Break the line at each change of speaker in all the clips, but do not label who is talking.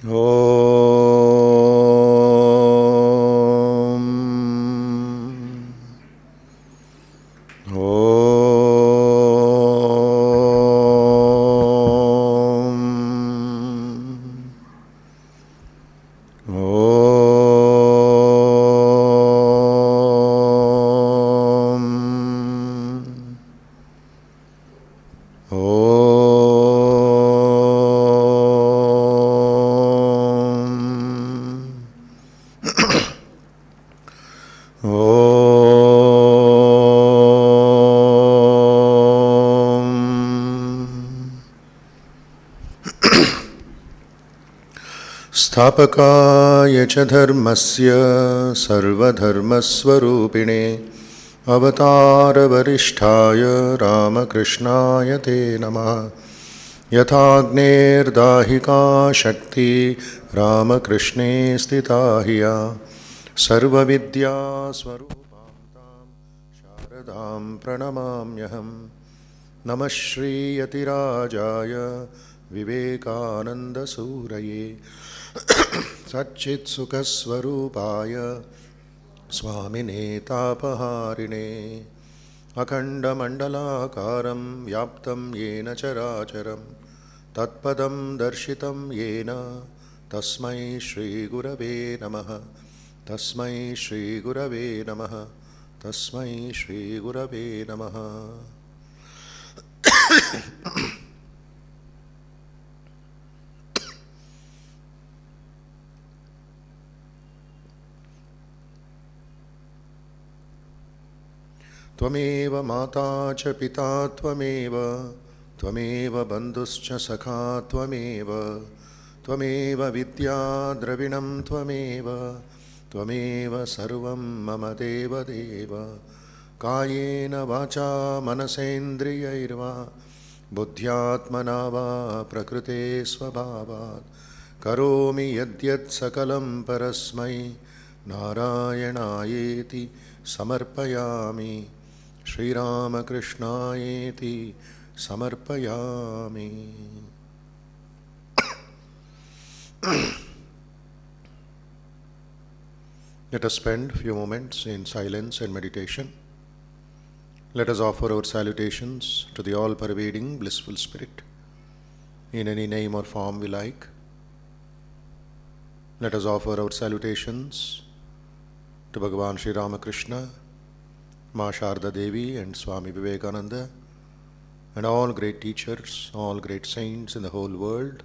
Om. स्थापकाय च धर्मस्य सर्वधर्मस्वरूपिणे अवतारवरिष्ठाय रामकृष्णाय ते नमः। यथाग्नेर्दाहिका शक्ति रामकृष्णे स्थिता हिया सर्वविद्यास्वरूपां तां शारदां प्रणमाम्यहम्। नमः श्रीयतिराजाय विवेकानन्दसूरये सच्चित्सुखस्वरूपाय स्वामिने तापहारिणे अखण्डमण्डलाकारं व्याप्तं येन चराचरं तत्पदं दर्शितं येन तस्मै श्रीगुरवे नमः। तस्मै श्रीगुरवे नमः। तस्मै श्रीगुरवे नमः। त्वमेव माता च पिता त्वमेव त्वमेव बन्धुश्च सखा त्वमेव त्वमेव विद्या द्रविणं त्वमेव त्वमेव सर्वं मम देवदेव। कायेन वाचा मनसेन्द्रियैर्वा बुद्ध्यात्मना वा प्रकृते स्वभावात् करोमि यद्यत् सकलं परस्मै नारायणायेति समर्पयामि। श्रीरामकृष्णायेति समर्पयामि। Let us spend a few moments in silence and meditation. Let us offer our salutations to the all-pervading blissful spirit in any name or form we like. Let us offer our salutations to Bhagavan Sri Ramakrishna, Ma Sharda Devi and Swami Vivekananda and all great teachers, all great saints in the whole world,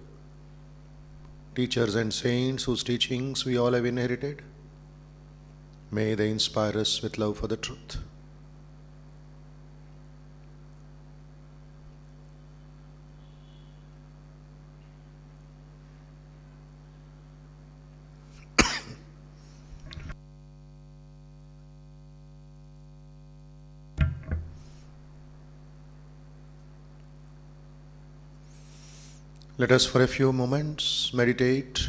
teachers and saints whose teachings we all have inherited. May they inspire us with love for the truth. Let us for a few moments meditate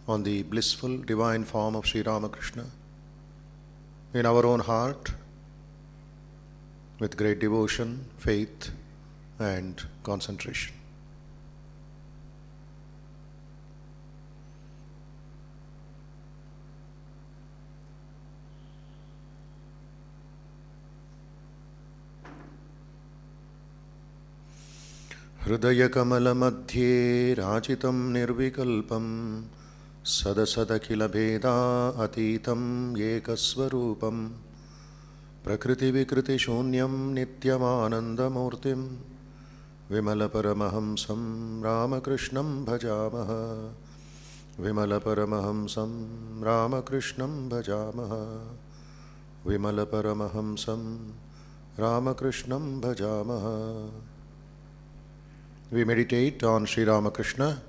on the blissful divine form of Sri Ramakrishna in our own heart with great devotion, faith and concentration. हृदयकमलमध्ये राचितं निर्विकल्पं सदसदखिलभेदा अतीतं एकस्वरूपं प्रकृतिविकृतिशून्यं नित्यमानन्दमूर्तिं विमलपरमहंसं रामकृष्णं भजामः। विमलपरमहंसं रामकृष्णं भजामः। विमलपरमहंसं रामकृष्णं भजामः। We meditate on Sri Ramakrishna,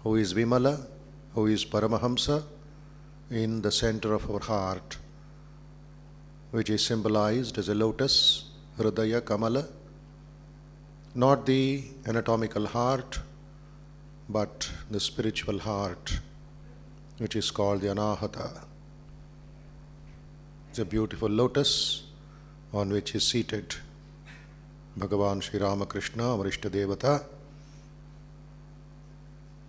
who is Vimala, who is Paramahamsa, in the center of our heart, which is symbolized as a lotus, Hridaya Kamala, not the anatomical heart, but the spiritual heart, which is called the Anahata. It's a beautiful lotus on which is seated Bhagavan Sri Ramakrishna, our Ishta Devata,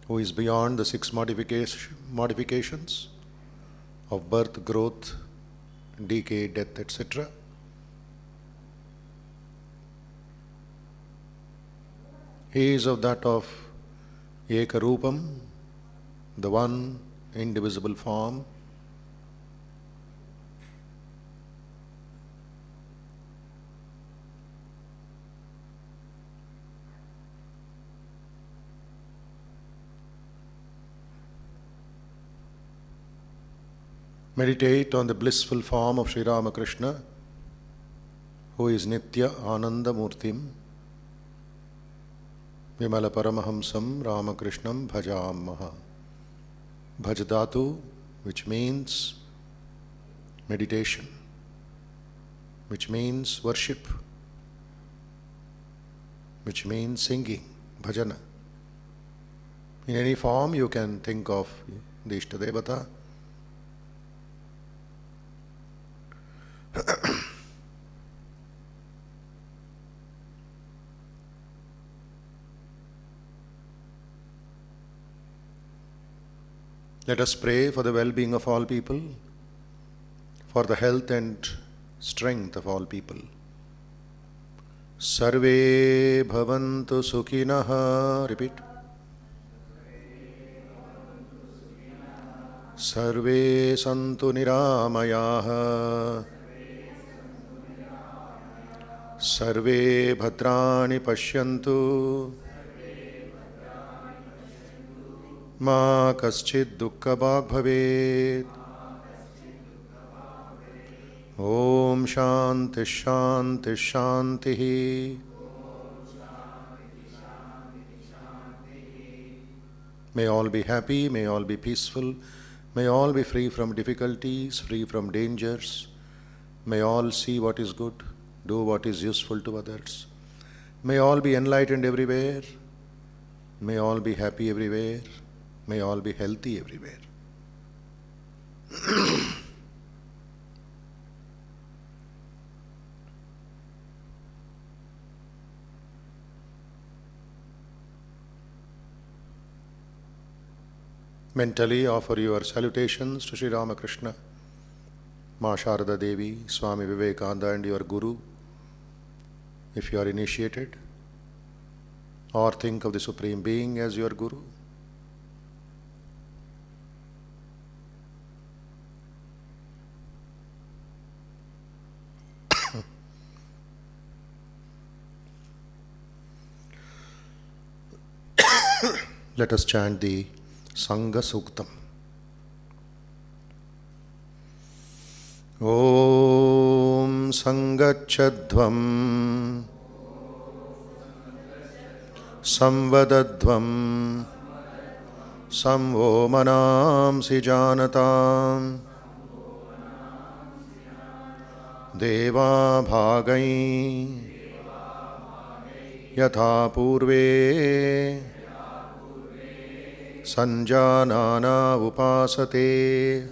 who is beyond the six modifications of birth, growth, decay, death, etc. He is of that of Ekarupam, the one indivisible form. Meditate on the blissful form of Sri Ramakrishna, who is Nitya Ananda Murtim, Vimala Paramahamsam Ramakrishnam Bhajamaha. Bhajadatu, which means meditation, which means worship, which means singing, bhajana. In any form you can think of the Ishtadevata. Let us pray for the well-being of all people, for the health and strength of all people. Sarve bhavantu sukhinaha. Repeat. Sarve santu niramayaha. Sarve bhadrani pashyantu. Ma kaschid dukkha bhag bhavet. Om shanti shanti shanti. May all be happy, may all be peaceful, may all be free from difficulties, free from dangers. May all see what is good, do what is useful to others. May all be enlightened everywhere. May all be happy everywhere. May all be healthy everywhere. Mentally offer your salutations to Sri Ramakrishna, Ma Sharada Devi, Swami Vivekananda and your Guru, if you are initiated, or think of the Supreme Being as your Guru. Let us chant the Sangha Suktam. Om Sangachadvam Samvadadvam Samvo Manamsi Janatam Deva Bhagai Yatha Purve Sanjanana upasate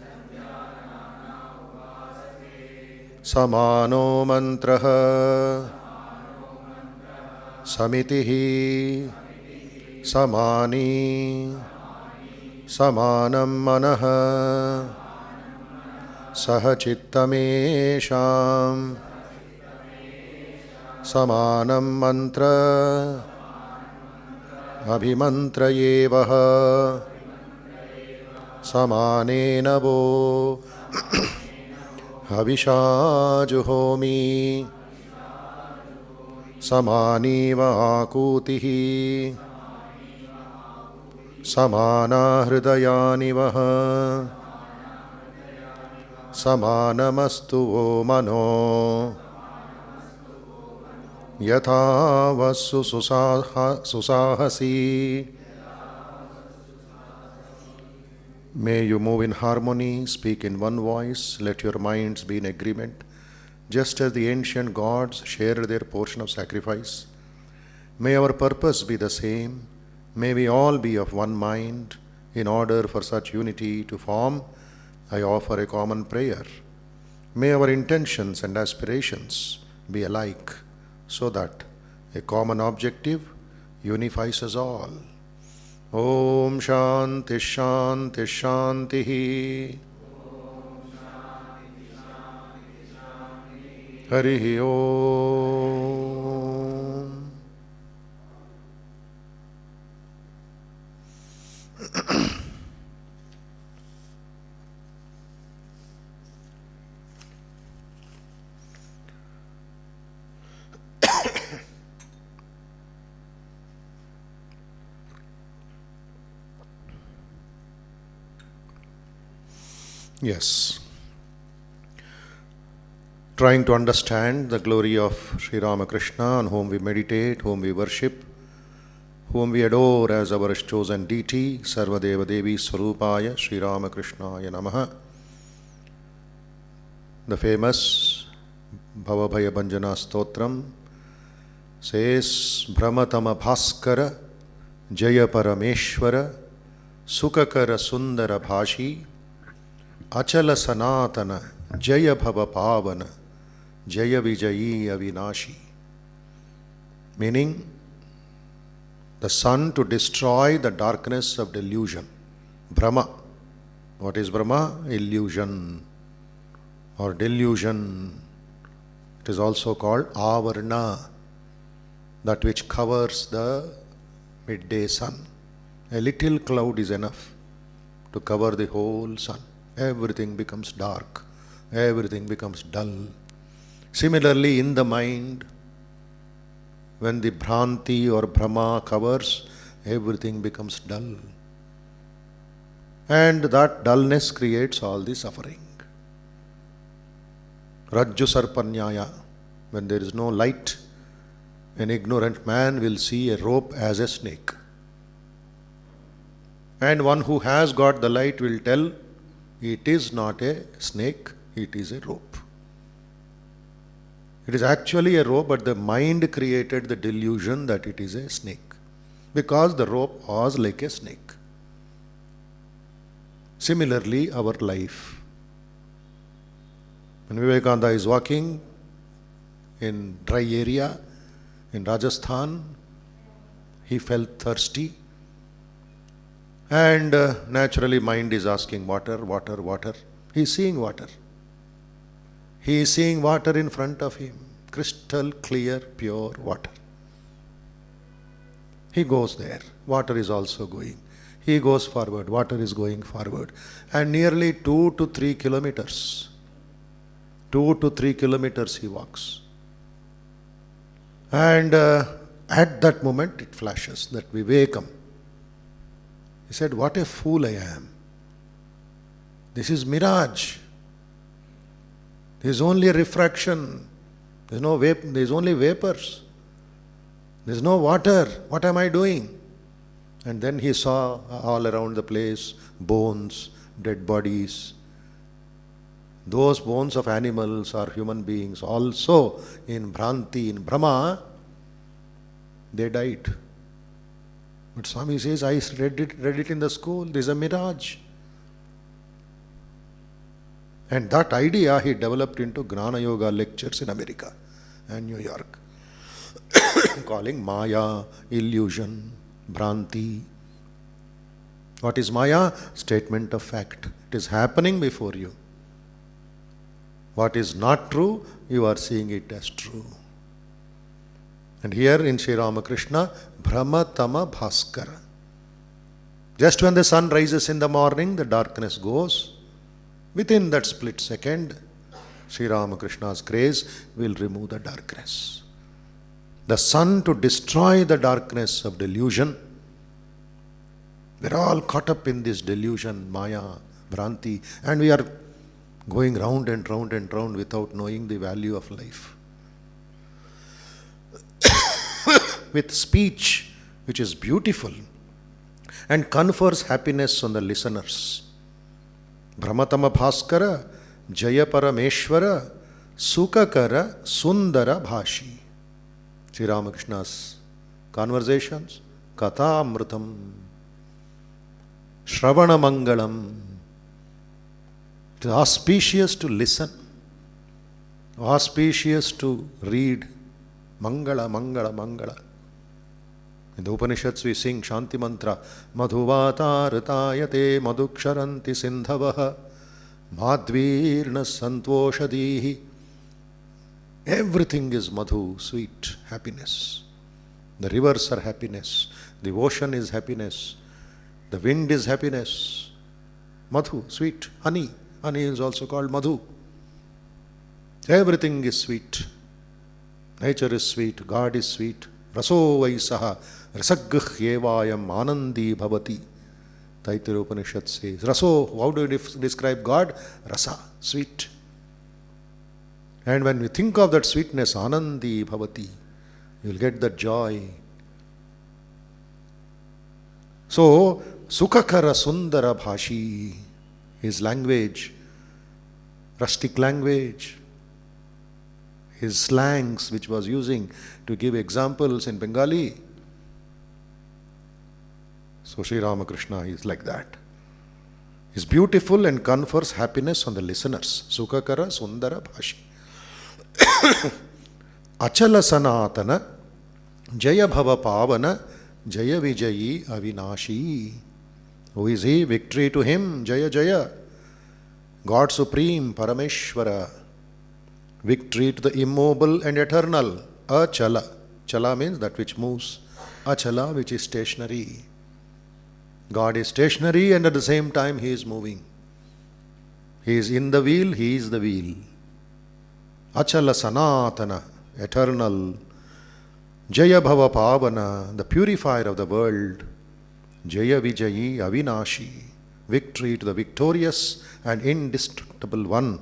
Samano mantraha Samitihi Samani Samanam manaha Sahachittamesham Samanam mantra Abhimantrayevaha Samanena vo Havisha juhomi Samaniva akutihi Samana hridayanivaha Samanamastu o mano Yatha vasu susahasi. May you move in harmony, speak in one voice, let your minds be in agreement, just as the ancient gods shared their portion of sacrifice. May our purpose be the same. May we all be of one mind. In order for such unity to form, I offer a common prayer. May our intentions and aspirations be alike, so that a common objective unifies us all. Om Shanti Shanti Shanti. Harihi Om. Yes. Trying to understand the glory of Sri Ramakrishna, on whom we meditate, whom we worship, whom we adore as our chosen deity, Sarvadeva Devi Swarupaya Sri Ramakrishnaya Namaha. The famous Bhavabhaya Bhanjana Stotram says, Brahmatama Bhaskara Jaya Parameshwara Sukakara Sundara Bhashi Achala Sanatana Jaya Bhava Pavana Jaya Vijayi Avinashi. Meaning, the sun to destroy the darkness of delusion. Brahma. What is Brahma? Illusion or delusion. It is also called Avarna, that which covers the midday sun. A little cloud is enough to cover the whole sun. Everything becomes dark. Everything becomes dull. Similarly, in the mind, when the Bhranti or Brahma covers, everything becomes dull. And that dullness creates all the suffering. Rajju Sarpanyaya. When there is no light, an ignorant man will see a rope as a snake. And one who has got the light will tell, it is not a snake, it is a rope. It is actually a rope, but the mind created the delusion that it is a snake, because the rope was like a snake. Similarly, our life. When Vivekananda is walking in dry area in Rajasthan, he felt thirsty. And naturally mind is asking water, water, water. He is seeing water. He is seeing water in front of him. Crystal clear, pure water. He goes there. Water is also going. He goes forward. Water is going forward. And nearly 2 to 3 kilometers. 2 to 3 kilometers he walks. And at that moment it flashes, that Vivekam. He said, what a fool I am. This is mirage. There is only a refraction. There is only vapors. There is no water. What am I doing? And then he saw all around the place bones, dead bodies. Those bones of animals or human beings also in Bhranti, in Brahma, they died. But Swami says, I read it in the school. This is a mirage. And that idea he developed into Gnana Yoga lectures in America and New York, calling Maya, illusion, Bhranti. What is Maya? Statement of fact. It is happening before you. What is not true, you are seeing it as true. And here in Sri Ramakrishna, Brahmatama Bhaskara. Just when the sun rises in the morning, the darkness goes. Within that split second, Sri Ramakrishna's grace will remove the darkness. The sun to destroy the darkness of delusion. We're all caught up in this delusion, Maya, Bhranti, and we are going round and round and round without knowing the value of life. With speech which is beautiful and confers happiness on the listeners. Brahmatama Bhaskara, Jaya Parameshwara, Sukakara, Sundara Bhashi. Sri Ramakrishna's conversations, Katha Amrutam, Shravana Mangalam. It is auspicious to listen, auspicious to read. Mangala, Mangala, Mangala. In the Upanishads we sing Shanti Mantra, Madhuvatartayate Madhuksharanti Sindhavaha Madhvirna Santoshadihi. Everything is Madhu, sweet, happiness. The rivers are happiness. The ocean is happiness. The wind is happiness. Madhu, sweet. Honey. Honey is also called Madhu. Everything is sweet. Nature is sweet. God is sweet. Raso Vaisaha Rasaghyevayam Anandi Bhavati. Taittiriya Upanishad says. Raso, how do you describe God? Rasa, sweet. And when we think of that sweetness, Anandi Bhavati, you will get the joy. So, Sukhakara Sundara Bhashi, his language, rustic language, his slangs which was using to give examples in Bengali. So Sri Ramakrishna is like that. Is beautiful and confers happiness on the listeners. Sukhakara Sundara Bhashi. Achala Sanatana Jaya Bhava Pavana Jaya Vijayi Avinashi. Who is he? Victory to him. Jaya Jaya. God Supreme Parameshwara. Victory to the immobile and eternal. Achala. Chala means that which moves. Achala, which is stationary. God is stationary and at the same time he is moving. He is in the wheel, he is the wheel. Achala Sanatana, eternal. Jaya Bhava Pavana, the purifier of the world. Jaya Vijayi Avinashi, victory to the victorious and indestructible one.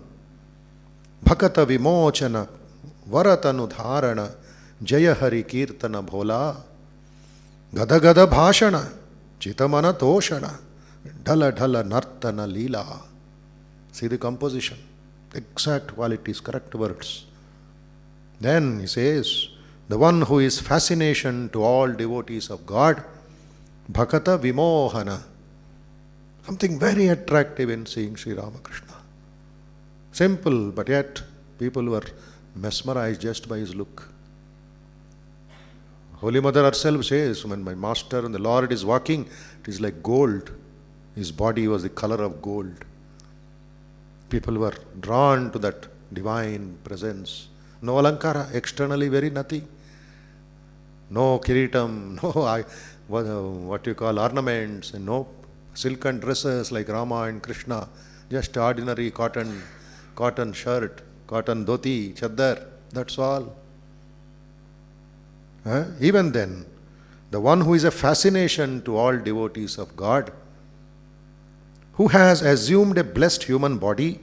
Bhakata Vimochana, Varatanu Dharana, Jaya Hari Kirtana Bhola. Gada Gada Bhashana, Chitamana Toshana, Dhala Dhala Nartana Leela. See the composition. Exact qualities, correct words. Then he says, the one who is fascination to all devotees of God, Bhakata Vimohana. Something very attractive in seeing Sri Ramakrishna. Simple, but yet people were mesmerized just by his look. Holy Mother herself says, when my master and the Lord is walking, it is like gold. His body was the color of gold. People were drawn to that divine presence. No alankara, externally very nothing. No kiritam, no what you call ornaments, and no silken dresses like Rama and Krishna. Just ordinary cotton shirt, cotton dhoti, chaddar, that's all. Even then, the one who is a fascination to all devotees of God, who has assumed a blessed human body,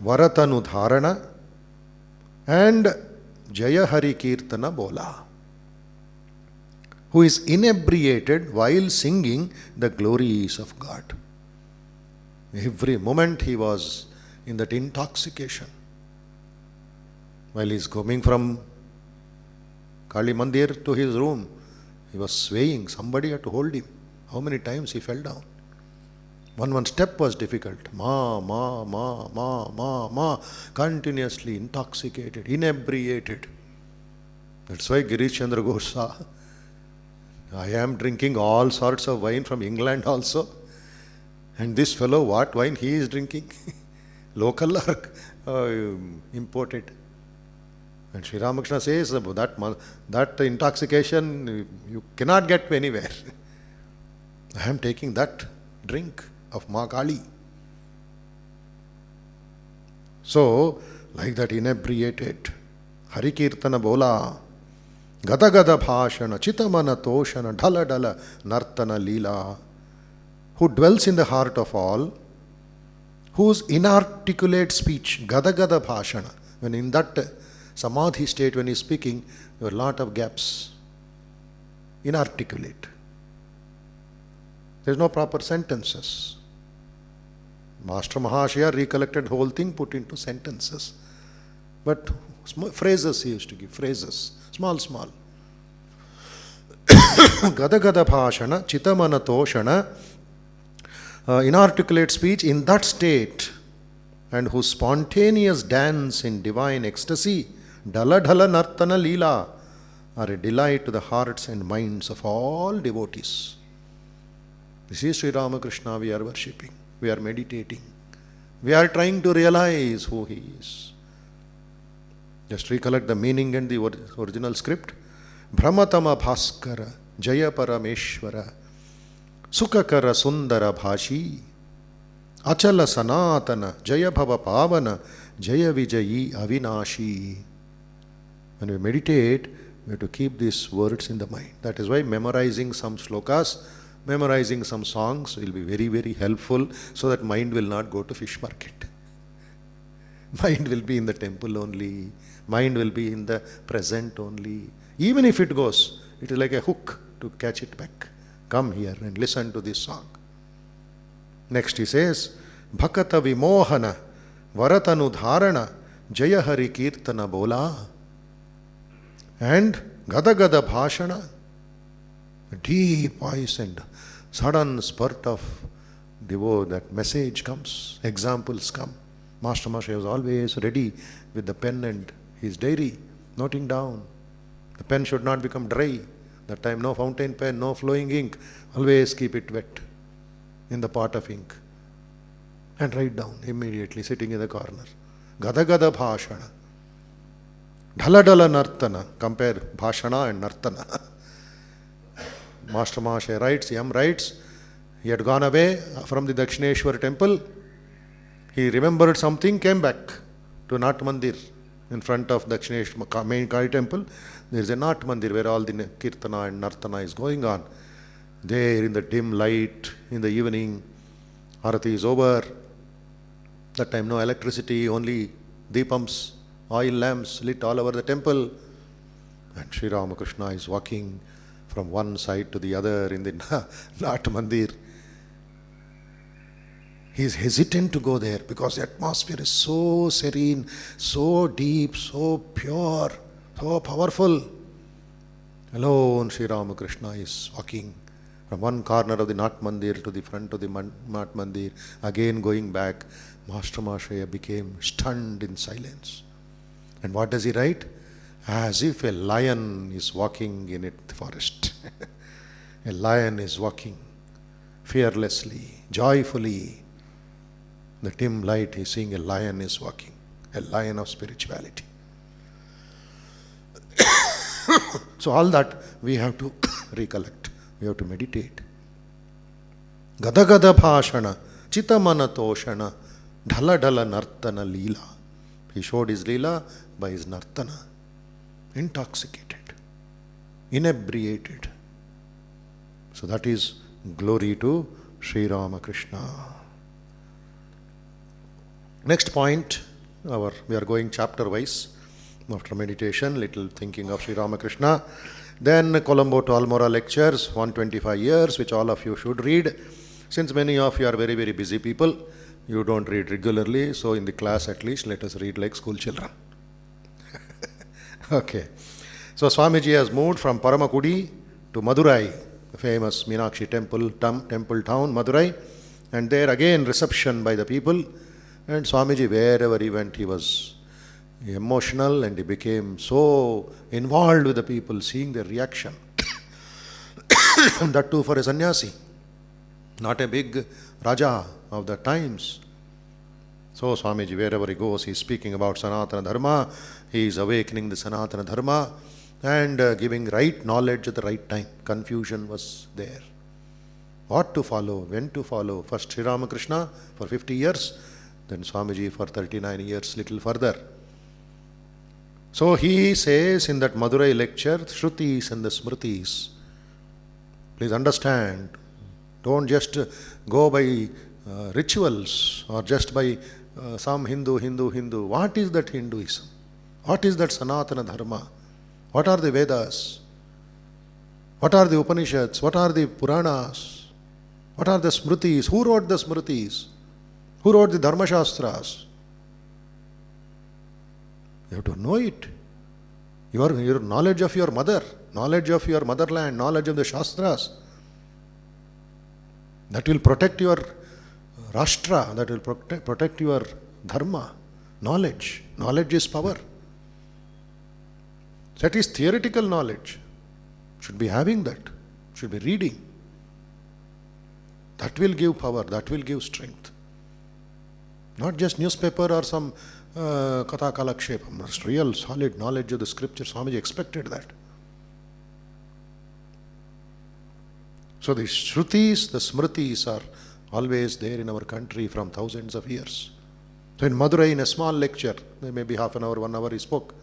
Varatanu Dharana, and Jaya Hari Kirtana Bola, who is inebriated while singing the glories of God. Every moment he was in that intoxication. While he is coming from Kali Mandir to his room, he was swaying. Somebody had to hold him. How many times he fell down? One step was difficult. Ma, continuously intoxicated, inebriated. That's why Girish Chandra Ghosh saw, I am drinking all sorts of wine from England also. And this fellow, what wine he is drinking? Local or imported? And Sri Ramakrishna says that intoxication you cannot get anywhere. I am taking that drink of Ma Kali. So, like that inebriated, Hari Kirtana Bola, Gada Gada Bhashana, Chitamana Toshana, Dhala Dhala Nartana Leela, who dwells in the heart of all, whose inarticulate speech, Gada Gada Bhashana, when in that Samadhi state when he is speaking, there are a lot of gaps, inarticulate. There is no proper sentences. Master Mahashaya recollected the whole thing, put into sentences. But phrases he used to give, phrases, small. Gada Gada Bhashana, Chitamana Toshana, inarticulate speech in that state, and whose spontaneous dance in divine ecstasy, Dhala Dhala Nartana Leela, are a delight to the hearts and minds of all devotees. This is Sri Ramakrishna we are worshipping, we are meditating, we are trying to realize who he is. Just recollect the meaning and the original script. Brahmatama Bhaskara, Jaya Parameshwara, Sukhakara Sundara Bhashi, Achala Sanatana, Jaya Bhava Pavana, Jaya Vijayi Avinashi. When we meditate, we have to keep these words in the mind. That is why memorizing some slokas, memorizing some songs will be very, very helpful, so that mind will not go to fish market. Mind will be in the temple only. Mind will be in the present only. Even if it goes, it is like a hook to catch it back. Come here and listen to this song. Next he says, Bhakata Vimohana, Varatanu Dharana, Jaya Hari Kirtana Bola. And Gada Gada Bhashana, a deep voice and sudden spurt of devote, that message comes, examples come. Master Masha was always ready with the pen and his diary, noting down. The pen should not become dry. That time no fountain pen, no flowing ink. Always keep it wet in the pot of ink. And write down immediately, sitting in the corner. Gada Gada Bhashana. Dhala Dhala Nartana. Compare Bhashana and Nartana. Master Masha writes, Yam writes, he had gone away from the Dakshineshwar temple. He remembered something, came back to Nat Mandir in front of Dakshineshwar main Kali temple. There is a Nat Mandir where all the Kirtana and Nartana is going on. There in the dim light, in the evening, Arati is over. That time no electricity, only deepams, oil lamps lit all over the temple. And Sri Ramakrishna is walking from one side to the other in the Nat Mandir. He is hesitant to go there because the atmosphere is so serene, so deep, so pure, so powerful. Alone Sri Ramakrishna is walking from one corner of the Nat Mandir to the front of the Nat Mandir, again going back. Master Mashaya became stunned in silence. And what does he write? As if a lion is walking in the forest. A lion is walking fearlessly, joyfully. The dim light, he is seeing a lion is walking, a lion of spirituality. So all that we have to recollect, we have to meditate. Gada Gada Bhashana, Chitamana Toshana, Dhala Dhala Nartana Leela. He showed his Leela by his Nartana. Intoxicated, inebriated. So that is glory to Sri Ramakrishna. Next point, we are going chapter wise. After meditation, little thinking of Sri Ramakrishna. Then Colombo to Almora lectures, 125 years, which all of you should read. Since many of you are very, very busy people, you don't read regularly, so in the class at least, let us read like school children. Okay. So Swamiji has moved from Paramakudi to Madurai, the famous Meenakshi temple town, Madurai. And there again reception by the people. And Swamiji, wherever he went, he was emotional and he became so involved with the people, seeing their reaction. That too for a sannyasi, not a big Raja of the times. So Swamiji, wherever he goes, he is speaking about Sanatana Dharma, he is awakening the Sanatana Dharma and giving right knowledge at the right time. Confusion was there. What to follow, when to follow. First Sri Ramakrishna for 50 years, then Swamiji for 39 years, little further. So he says in that Madurai lecture, Shrutis and the Smritis. Please understand, don't just go by rituals or just by some Hindu. What is that Hinduism? What is that Sanatana Dharma? What are the Vedas? What are the Upanishads? What are the Puranas? What are the Smritis? Who wrote the Smritis? Who wrote the Dharma Shastras? You have to know it. Your knowledge of your mother, knowledge of your motherland, knowledge of the Shastras, that will protect your Rashtra, that will protect your Dharma. Knowledge. Knowledge is power. That is theoretical knowledge. Should be having that. Should be reading. That will give power. That will give strength. Not just newspaper or some katha kalakshepam. That's real solid knowledge of the scripture. Swamiji expected that. So the Shrutis, the Smritis are always there in our country from thousands of years. So in Madurai, in a small lecture, maybe half an hour, 1 hour he spoke.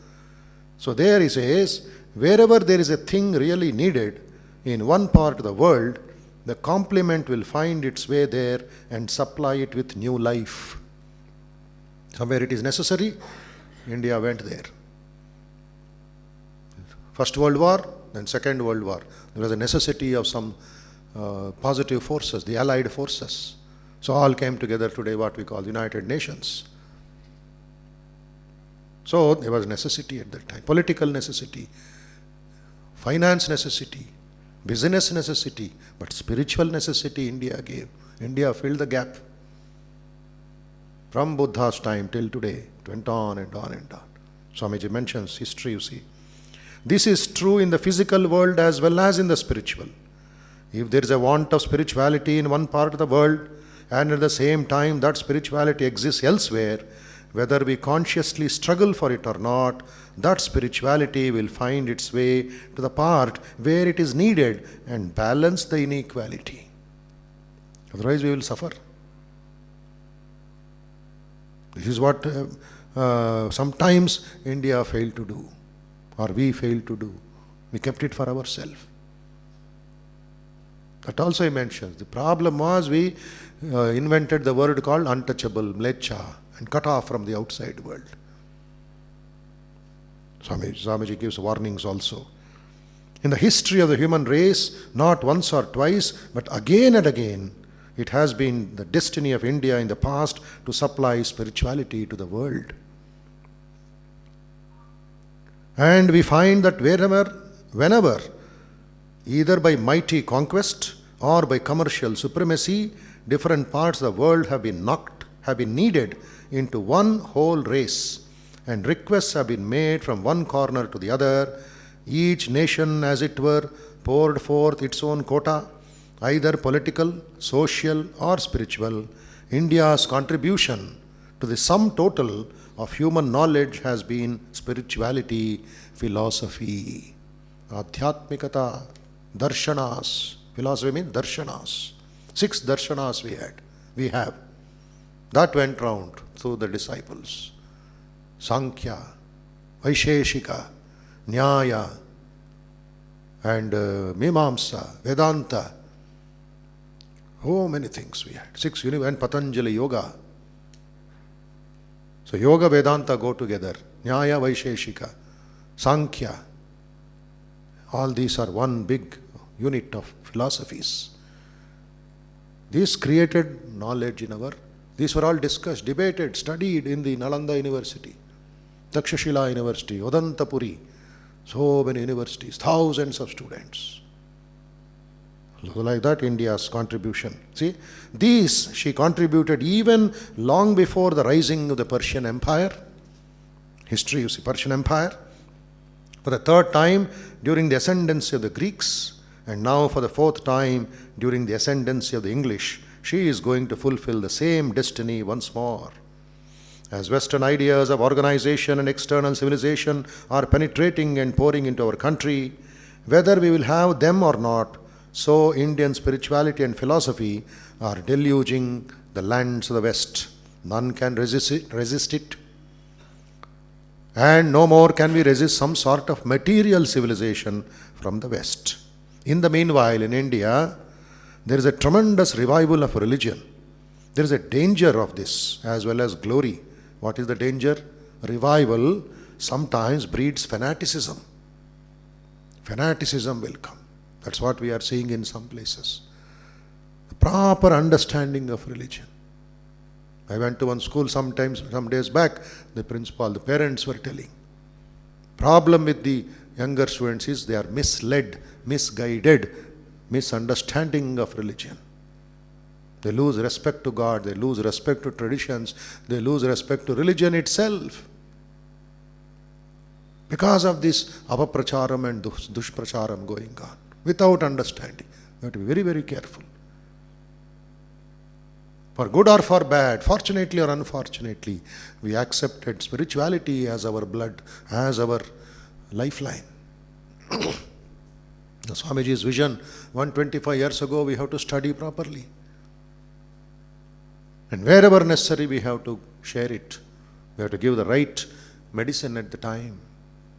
So there he says, wherever there is a thing really needed in one part of the world, the complement will find its way there and supply it with new life. Somewhere it is necessary, India went there. First World War, then Second World War. There was a necessity of some positive forces, the Allied forces. So all came together today, what we call the United Nations. So there was necessity at that time, political necessity, finance necessity, business necessity, but spiritual necessity India gave. India filled the gap. From Buddha's time till today, it went on and on and on. Swamiji mentions history, you see. This is true in the physical world as well as in the spiritual. If there is a want of spirituality in one part of the world, and at the same time that spirituality exists elsewhere, whether we consciously struggle for it or not, that spirituality will find its way to the part where it is needed and balance the inequality. Otherwise we will suffer. This is what sometimes India failed to do, or we failed to do. We kept it for ourselves. That also he mentions. The problem was we invented the word called untouchable, mlecha, and cut off from the outside world. Swamiji gives warnings also. In the history of the human race, not once or twice, but again and again, it has been the destiny of India in the past to supply spirituality to the world. And we find that whenever, either by mighty conquest or by commercial supremacy, different parts of the world have been kneaded into one whole race, and requests have been made from one corner to the other. Each nation, as it were, poured forth its own quota, either political, social, or spiritual. India's contribution to the sum total of human knowledge has been spirituality, philosophy, adhyatmikata, darshanas. Philosophy means darshanas. 6 darshanas we have. That went round through the disciples. Sankhya, Vaisheshika, Nyaya, and Mimamsa, Vedanta. Oh, many things we had. 6 and Patanjali Yoga. So Yoga, Vedanta go together. Nyaya, Vaisheshika, Sankhya. All these are one big unit of philosophies. This created knowledge in our... These were all discussed, debated, studied in the Nalanda University, Takshashila University, Odantapuri. So many universities, thousands of students. So like that, India's contribution. See, these she contributed even long before the rising of the Persian Empire. History, you see, Persian Empire. For the 3rd time during the ascendancy of the Greeks, and now for the 4th time during the ascendancy of the English, she is going to fulfill the same destiny once more. As Western ideas of organization and external civilization are penetrating and pouring into our country, whether we will have them or not, so Indian spirituality and philosophy are deluging the lands of the West. None can resist it. And no more can we resist some sort of material civilization from the West. In the meanwhile, in India, there is a tremendous revival of religion. There is a danger of this as well as glory. What is the danger? Revival sometimes breeds fanaticism. Fanaticism will come. That's what we are seeing in some places. The proper understanding of religion. I went to one school some days back, the principal, the parents were telling. Problem with the younger students is they are misled, misguided, misunderstanding of religion. They lose respect to God, they lose respect to traditions, they lose respect to religion itself. Because of this apapracharam and dushpracharam going on, without understanding. You have to be very, very careful. For good or for bad, fortunately or unfortunately, we accepted spirituality as our blood, as our lifeline. The Swamiji's vision 125 years ago, we have to study properly. And wherever necessary, we have to share it. We have to give the right medicine at the time.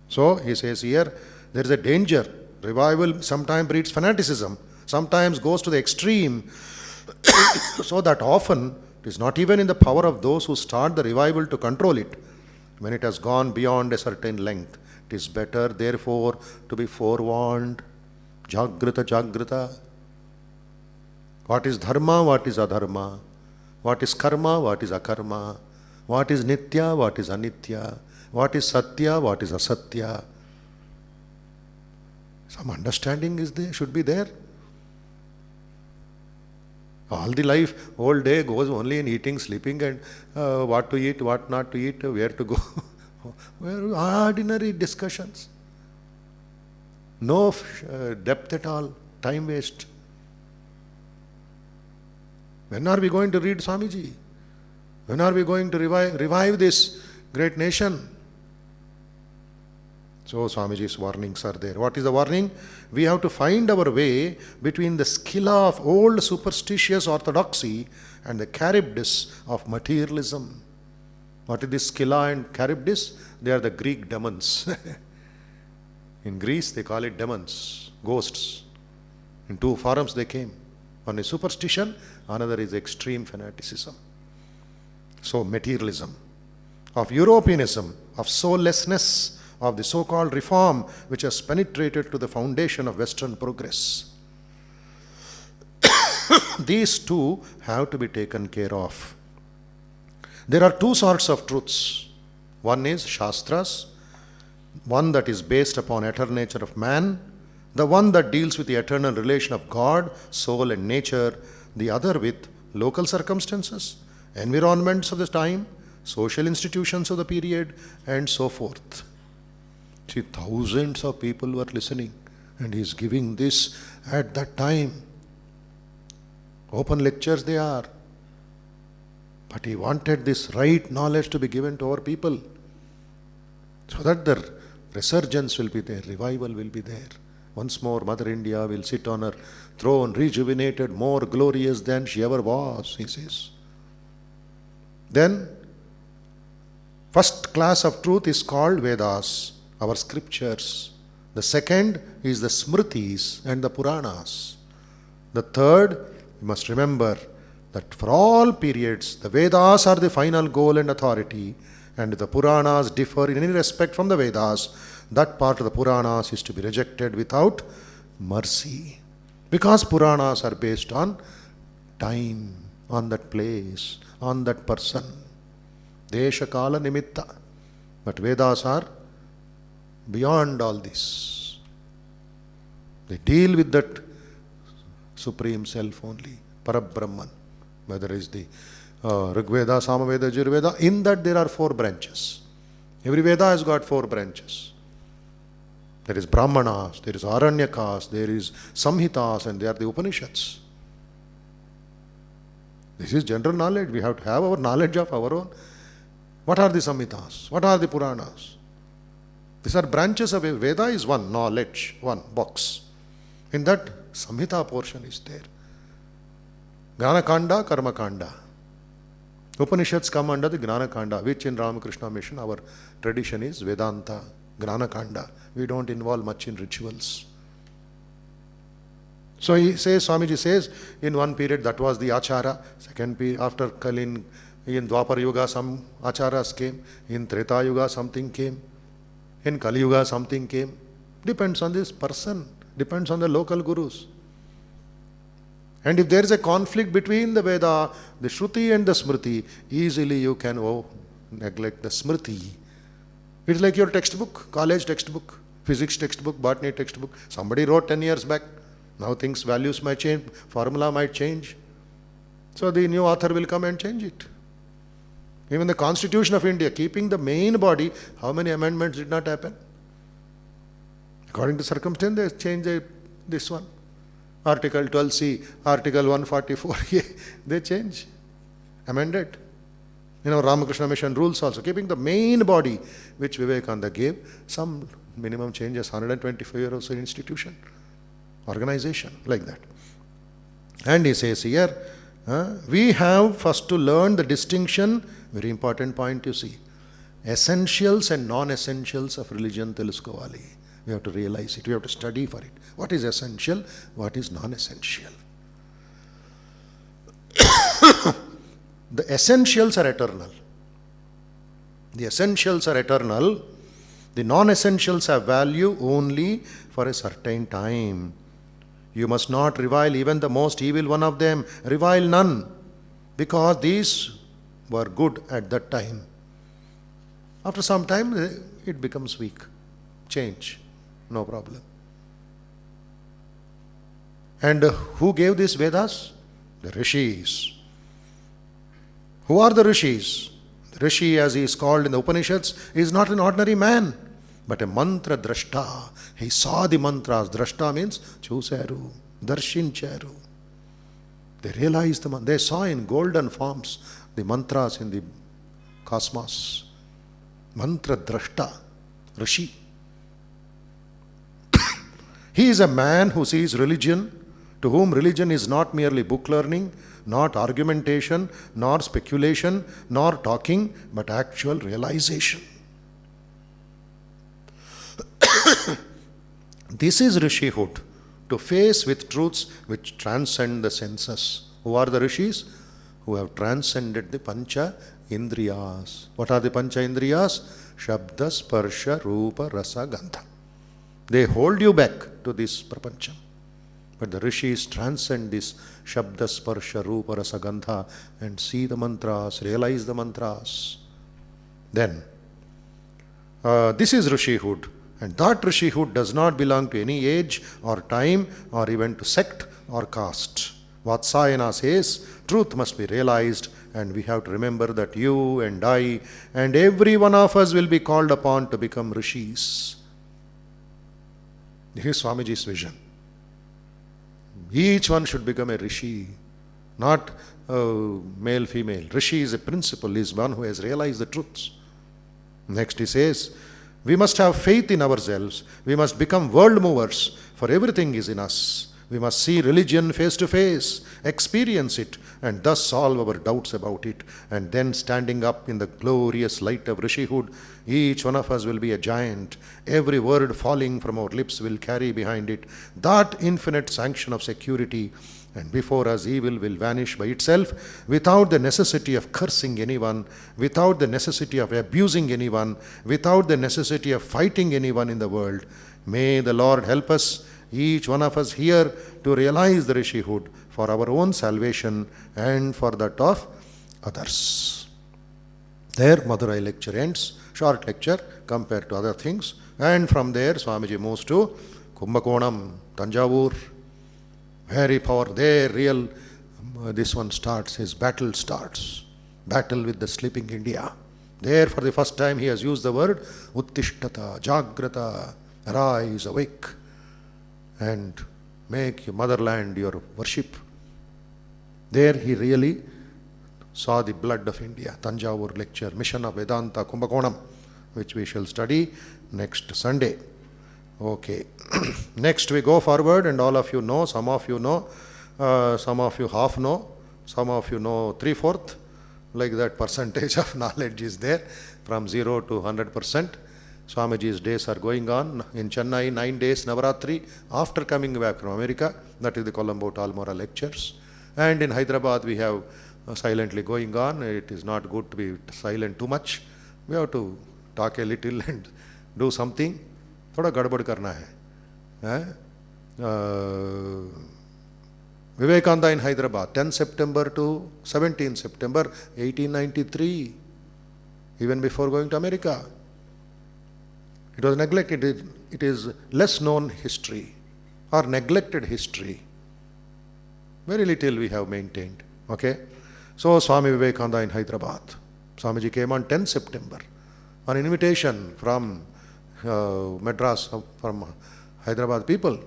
So, he says here, there is a danger. Revival sometimes breeds fanaticism, sometimes goes to the extreme, so that often it is not even in the power of those who start the revival to control it. When it has gone beyond a certain length, it is better, therefore, to be forewarned. Jagrata, Jagrata. What is dharma, what is adharma? What is karma, what is akarma? What is nitya, what is anitya? What is satya, what is asatya? Some understanding is there, should be there. All the life, whole day goes only in eating, sleeping, and what to eat, what not to eat, where to go. Ordinary discussions. No depth at all, time waste. When are we going to read Swamiji? When are we going to revive this great nation? So Swamiji's warnings are there. What is the warning? We have to find our way between the skilla of old superstitious orthodoxy and the charybdis of materialism. What is this skilla and charybdis? They are the Greek demons. In Greece, they call it demons, ghosts. In two forms they came. One is superstition, another is extreme fanaticism. So materialism, of Europeanism, of soullessness, of the so-called reform which has penetrated to the foundation of Western progress. These two have to be taken care of. There are two sorts of truths. One is Shastras, one that is based upon eternal nature of man, the one that deals with the eternal relation of God, soul and nature, the other with local circumstances, environments of the time, social institutions of the period, and so forth. See, thousands of people were listening, and he is giving this at that time. Open lectures they are. But he wanted this right knowledge to be given to our people, so that the resurgence will be there, revival will be there. Once more, Mother India will sit on her throne, rejuvenated, more glorious than she ever was, he says. Then, first class of truth is called Vedas, our scriptures. The second is the Smritis and the Puranas. The third, you must remember that for all periods, the Vedas are the final goal and authority, and if the Puranas differ in any respect from the Vedas, that part of the Puranas is to be rejected without mercy. Because Puranas are based on time, on that place, on that person. Desha Kala Nimitta. But Vedas are beyond all this. They deal with that Supreme Self only, Parabrahman. Whether it is the Rigveda, Samaveda, Yajurveda, in that there are 4 branches. Every Veda has got 4 branches. There is Brahmanas, there is Aranyakas, there is Samhitas, and there are the Upanishads. This is general knowledge. We have to have our knowledge of our own. What are the Samhitas? What are the Puranas? These are branches of a Veda is one, knowledge, one box. In that, Samhita portion is there. Gnanakanda, Karmakanda. Upanishads come under the Gnanakanda, which in Ramakrishna Mission, our tradition is Vedanta, Gnanakanda. We don't involve much in rituals. So he says, Swamiji says, in one period that was the Achara, second period after Kalin, in Dwapar Yuga some Acharas came, in Treta Yuga something came, in Kali Yuga something came. Depends on this person, depends on the local gurus. And if there is a conflict between the Veda, the Shruti and the Smriti, easily you can neglect the Smriti. It's like your textbook, college textbook, physics textbook, botany textbook. Somebody wrote 10 years back. Now things, values might change, formula might change. So the new author will come and change it. Even the Constitution of India, keeping the main body, how many amendments did not happen? According to circumstance, they change this one. Article 12C, Article 144A, they change, amend it. Ramakrishna Mission rules also, keeping the main body which Vivekananda gave, some minimum changes, 125 years or so institution, organization, like that. And he says here, we have first to learn the distinction, very important point you see, essentials and non-essentials of religion telusukovali. We have to realize it, we have to study for it. What is essential, what is non-essential? The essentials are eternal. The essentials are eternal. The non-essentials have value only for a certain time. You must not revile even the most evil one of them. Revile none, because these were good at that time. After some time, it becomes weak. Change, no problem. And who gave these Vedas? The Rishis. Who are the Rishis? The Rishi, as he is called in the Upanishads, is not an ordinary man, but a mantra drashta. He saw the mantras. Drashta means chusaru, darshincharu. They realized they saw in golden forms the mantras in the cosmos. Mantra drashta, Rishi. He is a man who sees religion, to whom religion is not merely book learning, not argumentation, nor speculation, nor talking, but actual realization. This is Rishihood, to face with truths which transcend the senses. Who are the Rishis? Who have transcended the Pancha Indriyas. What are the Pancha Indriyas? Shabda, Sparsha, Rupa, Rasa, Gandha. They hold you back to this prapancham. But the Rishis transcend this Shabda, Sparsha, Rupa, Rasa, Gandha and see the mantras, realize the mantras. Then, this is Rishihood. And that Rishihood does not belong to any age or time or even to sect or caste. Vatsayana says, truth must be realized, and we have to remember that you and I and every one of us will be called upon to become Rishis. This is Swamiji's vision. Each one should become a Rishi, not male, female. Rishi is a principle, is one who has realized the truths. Next he says, we must have faith in ourselves. We must become world movers, for everything is in us. We must see religion face to face, experience it, and thus solve our doubts about it. And then standing up in the glorious light of Rishihood, each one of us will be a giant. Every word falling from our lips will carry behind it that infinite sanction of security. And before us evil will vanish by itself, without the necessity of cursing anyone, without the necessity of abusing anyone, without the necessity of fighting anyone in the world. May the Lord help us, each one of us here, to realize the Rishihood for our own salvation and for that of others. There Madurai lecture ends, short lecture compared to other things, and from there Swamiji moves to Kumbakonam, Tanjavur. Very powerful. There real, this one starts, his battle starts. Battle with the sleeping India. There for the first time he has used the word Uttishtata, Jagrata, arise, awake, and make your motherland your worship. There he really saw the blood of India. Tanjavur lecture, Mission of Vedanta, Kumbakonam, which we shall study next Sunday. Okay. Next we go forward, and all of you know, some of you know, some of you half know, some of you know 3/4, like that percentage of knowledge is there, from 0 to 100%. Swamiji's days are going on. In Chennai, 9 days Navaratri, after coming back from America, that is the Colombo Talmora lectures. And in Hyderabad we have silently going on. It is not good to be silent too much. We have to talk a little and do something. थोड़ा गड़बड़ करना है. Vivekananda in Hyderabad, 10 September to 17 September 1893, even before going to America. It was neglected. It is less known history or neglected history. Very little we have maintained. Okay. So Swami Vivekananda in Hyderabad. Swamiji came on 10 September on invitation from Madras, from Hyderabad people.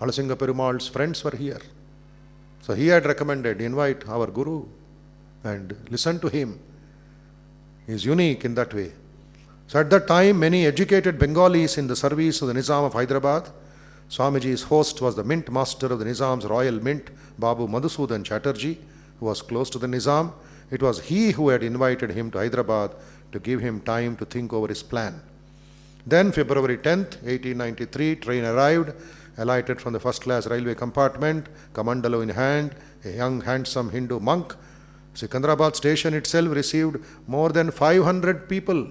Alasinga Perumal's friends were here. So he had recommended, invite our Guru and listen to him. He is unique in that way. So at that time, many educated Bengalis in the service of the Nizam of Hyderabad. Swamiji's host was the Mint Master of the Nizam's Royal Mint, Babu Madhusudan Chatterjee, who was close to the Nizam. It was he who had invited him to Hyderabad to give him time to think over his plan. Then February 10th, 1893, train arrived, alighted from the first-class railway compartment, Kamandalo in hand, a young handsome Hindu monk. Secunderabad station itself received more than 500 people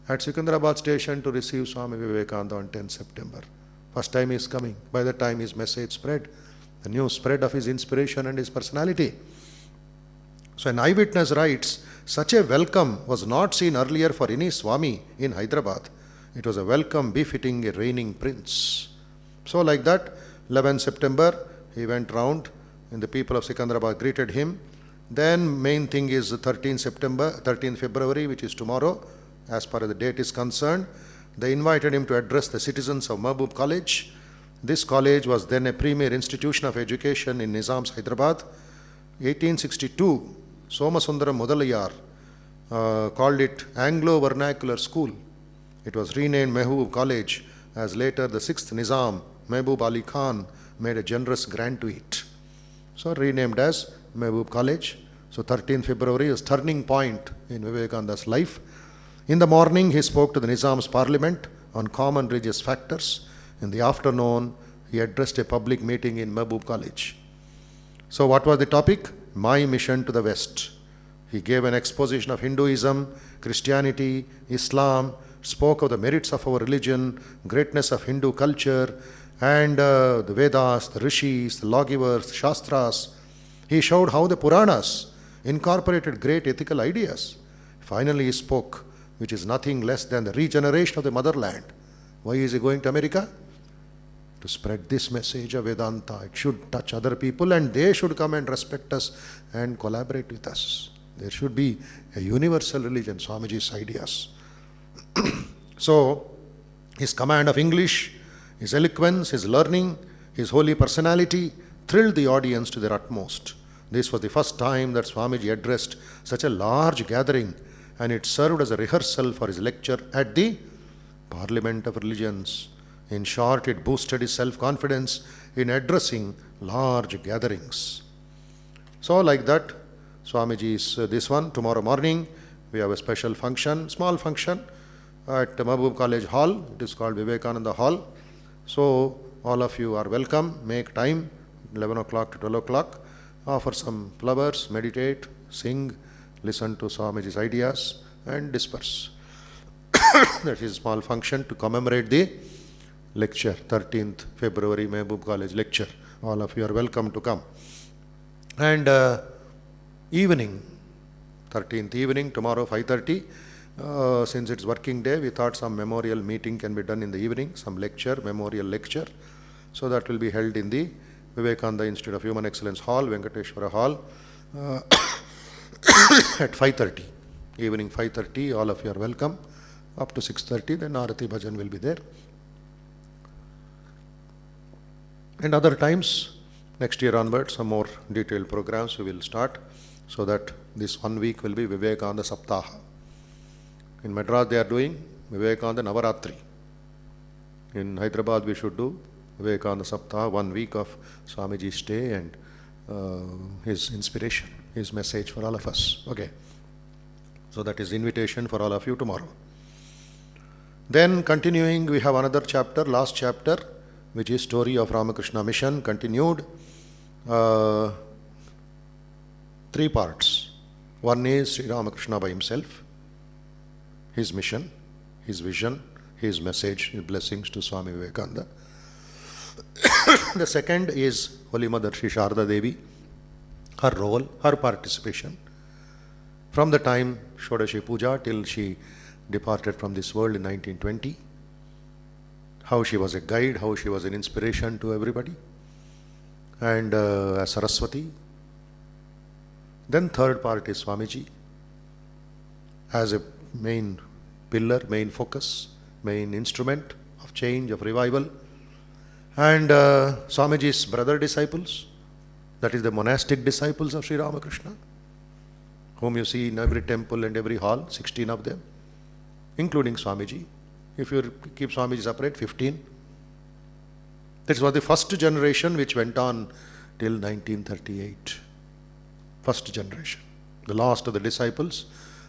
at Secunderabad station to receive Swami Vivekananda on 10 September. First time he is coming. By the time his message spread, the news spread of his inspiration and his personality. So an eyewitness writes, such a welcome was not seen earlier for any Swami in Hyderabad. It was a welcome befitting a reigning prince. So like that, 11 September, he went round and the people of Secunderabad greeted him. Then main thing is 13th February, which is tomorrow, as far as the date is concerned. They invited him to address the citizens of Mahbub College. This college was then a premier institution of education in Nizam's Hyderabad. 1862, Somasundaram Mudalayar called it Anglo-Vernacular School. It was renamed Mahbub College, as later the 6th Nizam, Mahbub Ali Khan, made a generous grant to it. So renamed as Mahbub College. So 13th February is turning point in Vivekananda's life. In the morning, he spoke to the Nizam's parliament on common religious factors. In the afternoon, he addressed a public meeting in Mahbub College. So what was the topic? My mission to the West. He gave an exposition of Hinduism, Christianity, Islam, spoke of the merits of our religion, greatness of Hindu culture, and the Vedas, the Rishis, the lawgivers, the Shastras. He showed how the Puranas incorporated great ethical ideas. Finally, he spoke, which is nothing less than the regeneration of the motherland. Why is he going to America? To spread this message of Vedanta. It should touch other people and they should come and respect us and collaborate with us. There should be a universal religion, Swamiji's ideas. So, his command of English, his eloquence, his learning, his holy personality thrilled the audience to their utmost. This was the first time that Swamiji addressed such a large gathering, and it served as a rehearsal for his lecture at the Parliament of Religions. In short, it boosted his self-confidence in addressing large gatherings. So like that, Swamiji is this one. Tomorrow morning, we have a special function, small function, at Mahbub College Hall. It is called Vivekananda Hall. So all of you are welcome. Make time, 11 o'clock to 12 o'clock. Offer some flowers, meditate, sing, listen to Swamiji's ideas and disperse. That is a small function to commemorate the lecture, 13th February Mahbub College lecture. All of you are welcome to come. And evening, 13th evening, tomorrow 5:30. Since it's working day, we thought some memorial meeting can be done in the evening, some lecture, memorial lecture. So that will be held in the Vivekananda Institute of Human Excellence Hall, Venkateshwara Hall, at 5:30. Evening 5:30, all of you are welcome. Up to 6:30, then Arati Bhajan will be there. And other times, next year onwards, some more detailed programs we will start, so that this 1 week will be Vivekananda Saptaha. In Madras they are doing Vivekananda Navaratri. In Hyderabad we should do Vivekananda Saptaha, 1 week of Swamiji's stay and his inspiration, his message for all of us. Okay. So that is invitation for all of you tomorrow. Then continuing, we have another chapter, last chapter, which is Story of Ramakrishna Mission, continued. 3 parts. One is Sri Ramakrishna by himself, his mission, his vision, his message, his blessings to Swami Vivekananda. The second is Holy Mother Sri Sharda Devi, her role, her participation, from the time Shodashi Puja till she departed from this world in 1920, how she was a guide, how she was an inspiration to everybody, and as Saraswati. Then third part is Swamiji, as a main pillar, main focus, main instrument of change, of revival, And Swamiji's brother disciples, that is the monastic disciples of Sri Ramakrishna, whom you see in every temple and every hall, 16 of them, including Swamiji. If you keep Swamiji separate, 15. That was the first generation which went on till 1938. First generation. The last of the disciples,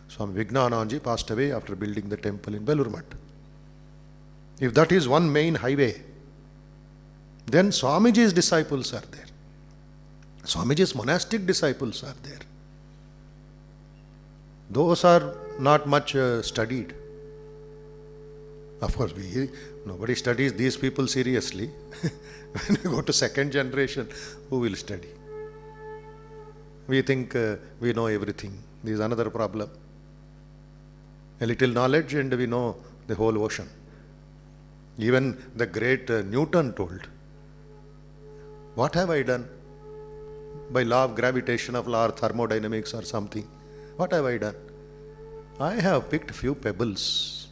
Swami Vivekananda passed away after building the temple in Belur Math. If that is one main highway, then Swamiji's disciples are there. Swamiji's monastic disciples are there. Those are not much studied. Of course, nobody studies these people seriously. When we go to second generation, who will study? We think we know everything. This is another problem. A little knowledge and we know the whole ocean. Even the great Newton told, what have I done? By law of gravitation of law or thermodynamics or something. What have I done? I have picked few pebbles,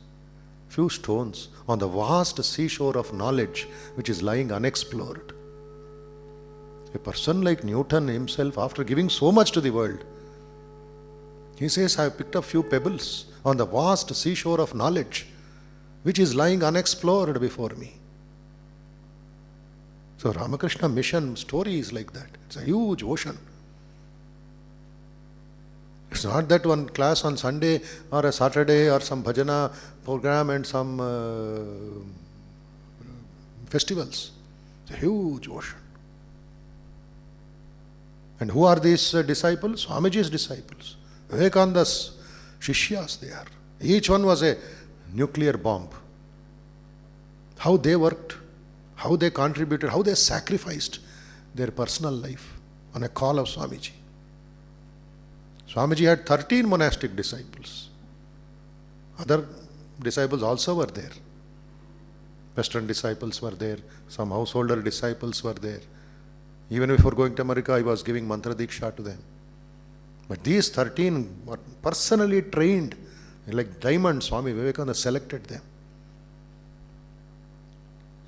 few stones on the vast seashore of knowledge which is lying unexplored. A person like Newton himself, after giving so much to the world, he says, I have picked up few pebbles on the vast seashore of knowledge which is lying unexplored before me. So Ramakrishna Mission story is like that. It's a huge ocean. It's not that one class on Sunday or a Saturday or some bhajana program and some festivals. It's a huge ocean. And who are these disciples? Swamiji's disciples. Vivekananda's Shishyas they are. Each one was a nuclear bomb. How they worked, how they contributed, how they sacrificed their personal life on a call of Swamiji. Swamiji had 13 monastic disciples. Other disciples also were there. Western disciples were there. Some householder disciples were there. Even before going to America, I was giving mantra diksha to them. But these 13 were personally trained, like diamonds. Swami Vivekananda selected them.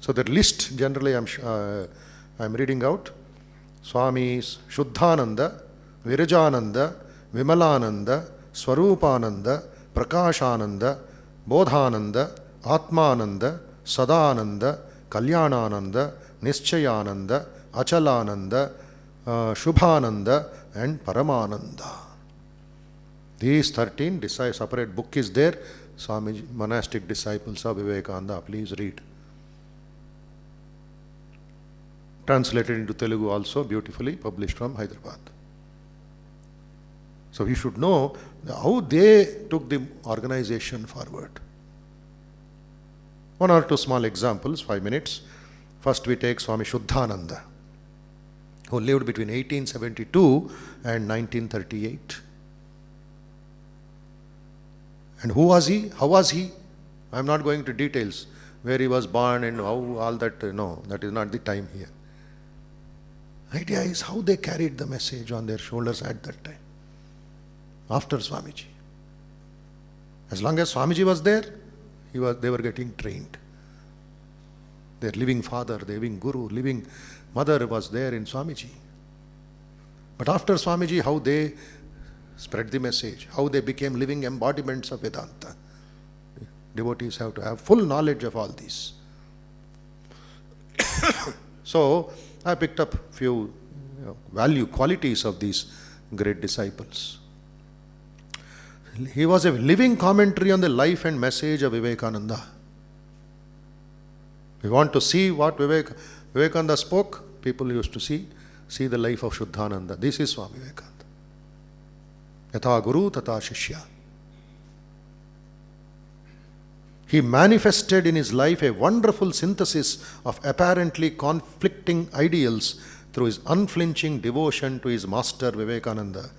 So the list generally I'm reading out. Swamis Shuddhananda, Virajananda, Vimalananda, Swarupananda, Prakashananda, Bodhananda, Atmananda, Sadananda, Kalyanananda, Nischayananda, Achalananda, Shubhananda and Paramananda. These 13 separate book is there. Swami monastic disciples of Vivekananda. Please read. Translated into Telugu also beautifully, published from Hyderabad. So we should know how they took the organization forward. One or two small examples, 5 minutes. First we take Swami Shuddhananda, who lived between 1872 and 1938. And who was he? How was he? I am not going into details, where he was born and how all that, no, that is not the time here. Idea is how they carried the message on their shoulders at that time, after Swamiji. As long as Swamiji was there, they were getting trained. Their living father, their living guru, living mother was there in Swamiji. But after Swamiji, how they spread the message, how they became living embodiments of Vedanta. Devotees have to have full knowledge of all these. So I picked up few value qualities of these great disciples. He was a living commentary on the life and message of Vivekananda. We want to see what Vivekananda spoke. People used to see the life of Shuddhananda. This is Swami Vivekananda. Yatha Guru Tata Shishya. He manifested in his life a wonderful synthesis of apparently conflicting ideals through his unflinching devotion to his master Vivekananda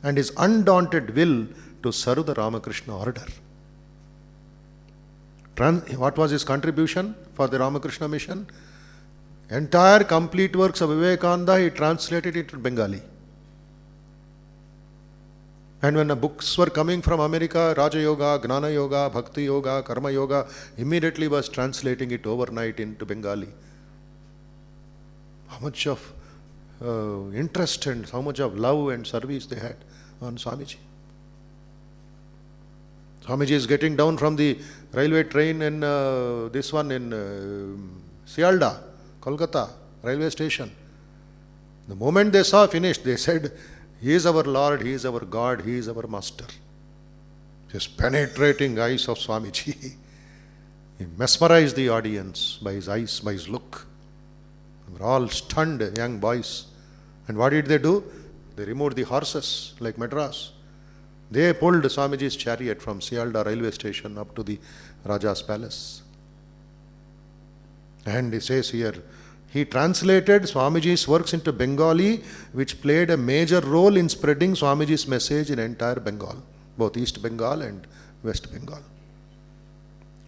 and his undaunted will to serve the Ramakrishna order. What was his contribution for the Ramakrishna Mission? Entire complete works of Vivekananda he translated into Bengali. And when the books were coming from America, Raja Yoga, Gnana Yoga, Bhakti Yoga, Karma Yoga, immediately was translating it overnight into Bengali. much of interest and how much of love and service they had on Swamiji. Swamiji is getting down from the railway train in this one in Sialda, Kolkata, railway station. The moment they saw finished, they said, "He is our Lord, He is our God, He is our Master." Just penetrating eyes of Swamiji. He mesmerized the audience by his eyes, by his look. They were all stunned, young boys. And what did they do? They removed the horses like Madras. They pulled Swamiji's chariot from Sialda railway station up to the Raja's palace. And he says here, he translated Swamiji's works into Bengali, which played a major role in spreading Swamiji's message in entire Bengal, both East Bengal and West Bengal.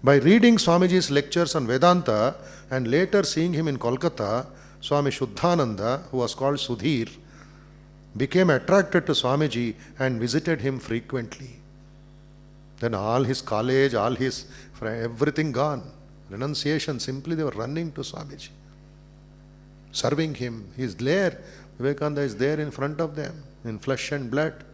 By reading Swamiji's lectures on Vedanta and later seeing him in Kolkata, Swami Shuddhananda, who was called Sudhir, became attracted to Swamiji and visited him frequently. Then all his college, all his everything gone. Renunciation, simply they were running to Swamiji, serving him. He is there. Vivekananda is there in front of them, in flesh and blood.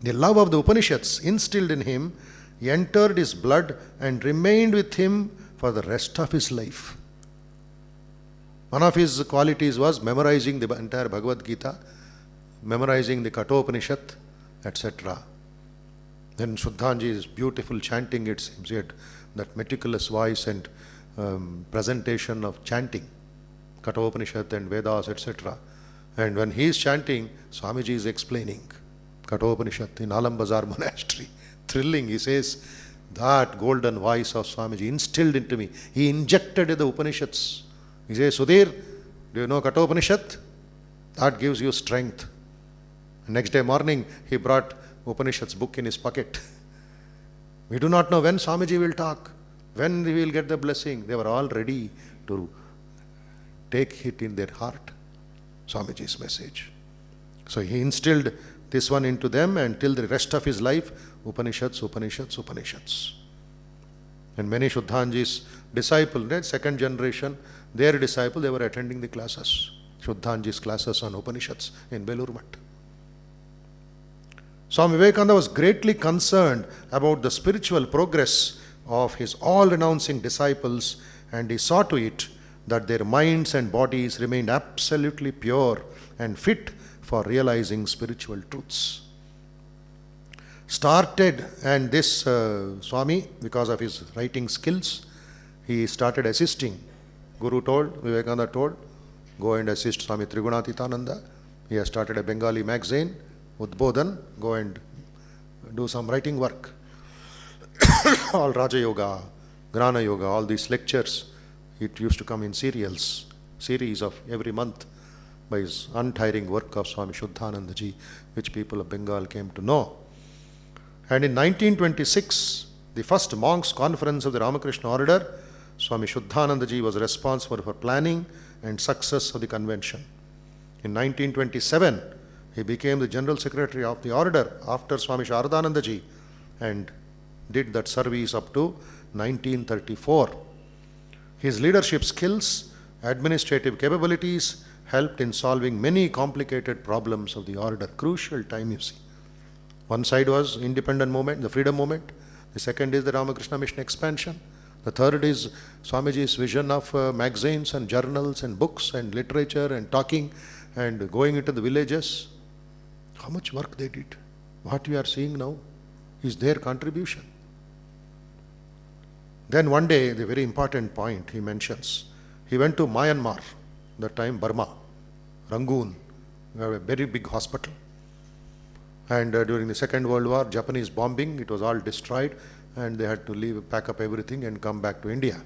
The love of the Upanishads instilled in him entered his blood and remained with him for the rest of his life. One of his qualities was memorizing the entire Bhagavad Gita, memorizing the Kathopanishad, etc. Then Shuddhanji's beautiful chanting, it seems, he had that meticulous voice and presentation of chanting, Kathopanishad and Vedas, etc. And when he is chanting, Swamiji is explaining Kathopanishad in Alam Bazar Monastery. Thrilling, he says, that golden voice of Swamiji instilled into me. He injected the Upanishads. He says, Sudhir, do you know Kathopanishad? That gives you strength. Next day morning, he brought Upanishad's book in his pocket. We do not know when Swamiji will talk, when we will get the blessing. They were all ready to take it in their heart, Swamiji's message. So he instilled this one into them, and till the rest of his life, Upanishads, Upanishads, Upanishads. And many Shuddhanji's disciples, that second generation, their disciple, they were attending the classes, Shuddhanji's classes on Upanishads in Belur Math. Swami Vivekananda was greatly concerned about the spiritual progress of his all-renouncing disciples, and he saw to it that their minds and bodies remained absolutely pure and fit for realizing spiritual truths. And this Swami, because of his writing skills, he started assisting. Guru told, Vivekananda told, go and assist Swami Trigunatitananda. He has started a Bengali magazine, Udbodhan, go and do some writing work. All Raja Yoga, Gnana Yoga, all these lectures, it used to come in series of every month by his untiring work of Swami Shuddhanandaji, which people of Bengal came to know. And in 1926, the first monks' conference of the Ramakrishna order, Swami Shuddhanandaji was responsible for planning and success of the convention. In 1927, he became the General Secretary of the order after Swami Sharadanandaji and did that service up to 1934. His leadership skills, administrative capabilities helped in solving many complicated problems of the order. Crucial time, you see. One side was independent movement, the freedom movement. The second is the Ramakrishna Mission expansion. The third is Swamiji's vision of magazines and journals and books and literature and talking and going into the villages. How much work they did. What we are seeing now is their contribution. Then one day, the very important point he mentions, he went to Myanmar, that time Burma, Rangoon, a very big hospital. And during the Second World War, Japanese bombing, it was all destroyed, and they had to leave, pack up everything and come back to India.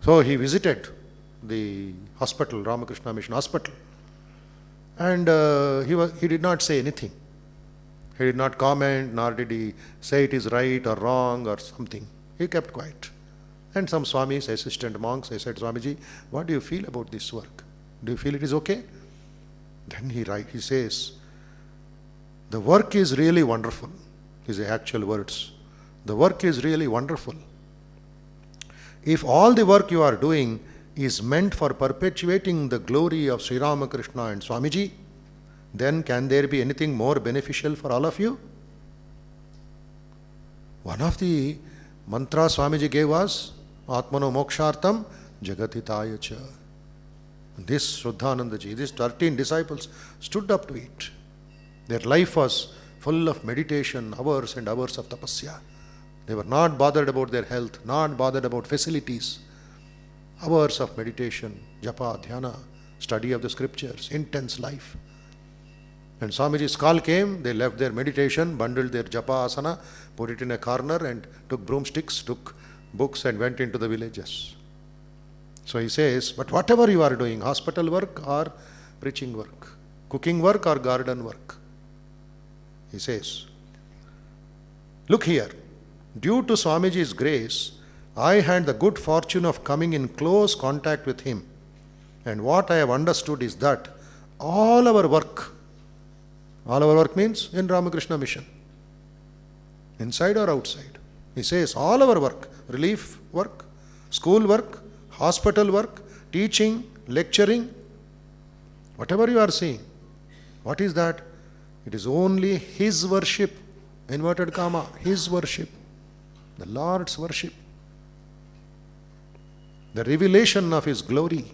So he visited the hospital, Ramakrishna Mission Hospital, and he did not say anything. He did not comment, nor did he say it is right or wrong or something. He kept quiet. And some Swamis, assistant monks, I said, Swamiji, what do you feel about this work? Do you feel it is okay? Then he says, the work is really wonderful. These are actual words. The work is really wonderful. If all the work you are doing is meant for perpetuating the glory of Sri Ramakrishna and Swamiji, then can there be anything more beneficial for all of you? One of the mantras Swamiji gave was Atmano Mokshartam Jagatitaya Cha. This Shraddhanandaji, these 13 disciples stood up to it. Their life was full of meditation, hours and hours of tapasya. They were not bothered about their health, not bothered about facilities. Hours of meditation, japa, dhyana, study of the scriptures, intense life. When Swamiji's call came, they left their meditation, bundled their japa asana, put it in a corner and took broomsticks, took books and went into the villages. So he says, but whatever you are doing, hospital work or preaching work, cooking work or garden work, he says, look here, due to Swamiji's grace, I had the good fortune of coming in close contact with him. And what I have understood is that all our work means in Ramakrishna Mission, inside or outside. He says all our work, relief work, school work, hospital work, teaching, lecturing, whatever you are seeing, what is that? It is only His worship, inverted comma, His worship, the Lord's worship, the revelation of His glory.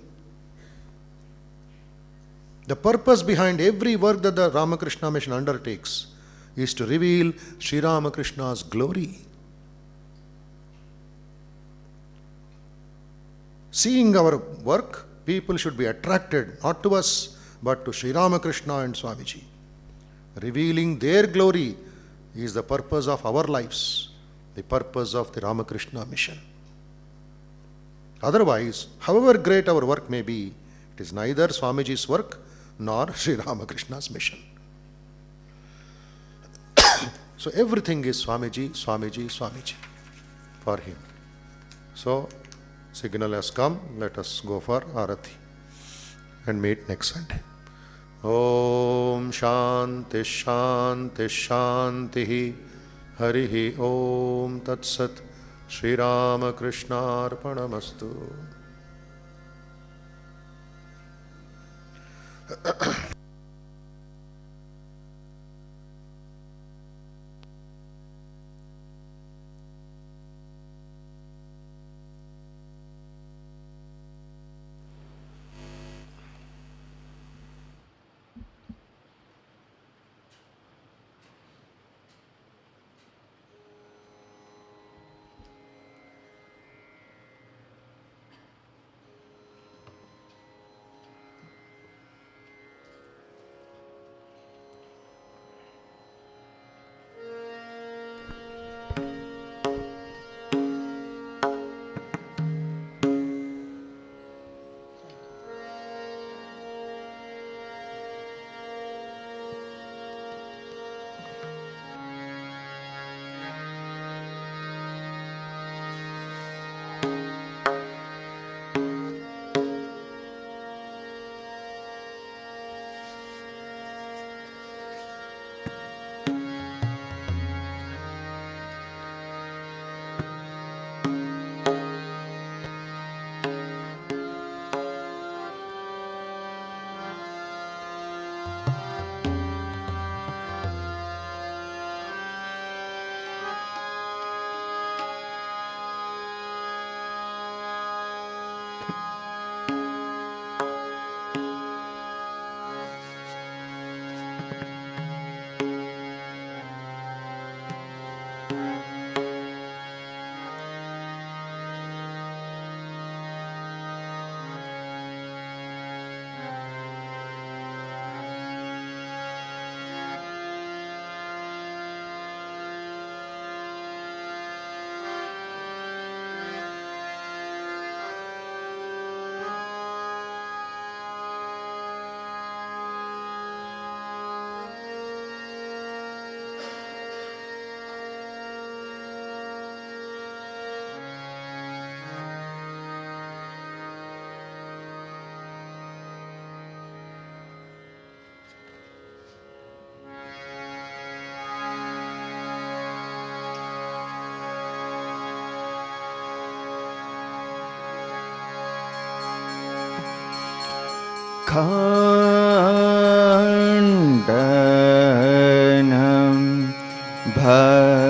The purpose behind every work that the Ramakrishna Mission undertakes is to reveal Sri Ramakrishna's glory. Seeing our work, people should be attracted not to us but to Sri Ramakrishna and Swamiji. Revealing their glory is the purpose of our lives, the purpose of the Ramakrishna Mission. Otherwise, however great our work may be, it is neither Swamiji's work nor Sri Ramakrishna's mission. So everything is Swamiji, Swamiji, Swamiji for him. So signal has come, let us go for Arati and meet next Sunday. Om Shanti Shanti Shanti Harihi Om Tat Sat Sri Ramakrishna Arpanamastu.
खण्डनं भवबन्धनं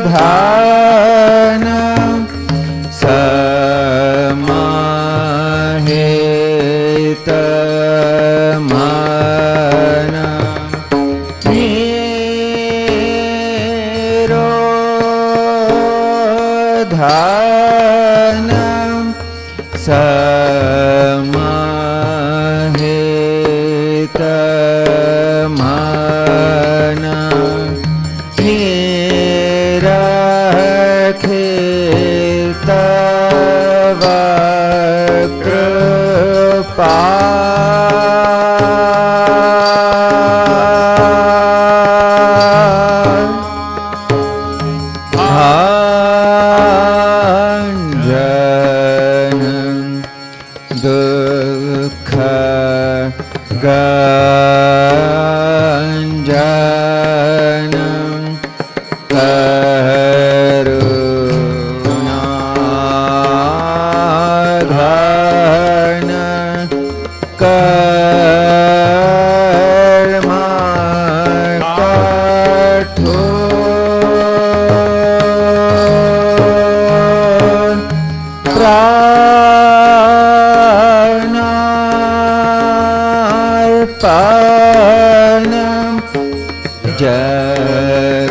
Nirodha साधनं समहितमना निरखितव कृपा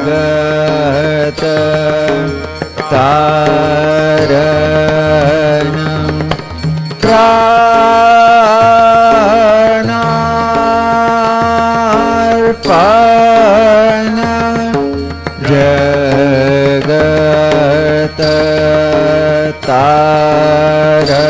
जगत तारणं प्राणार्पणं जगत तारणं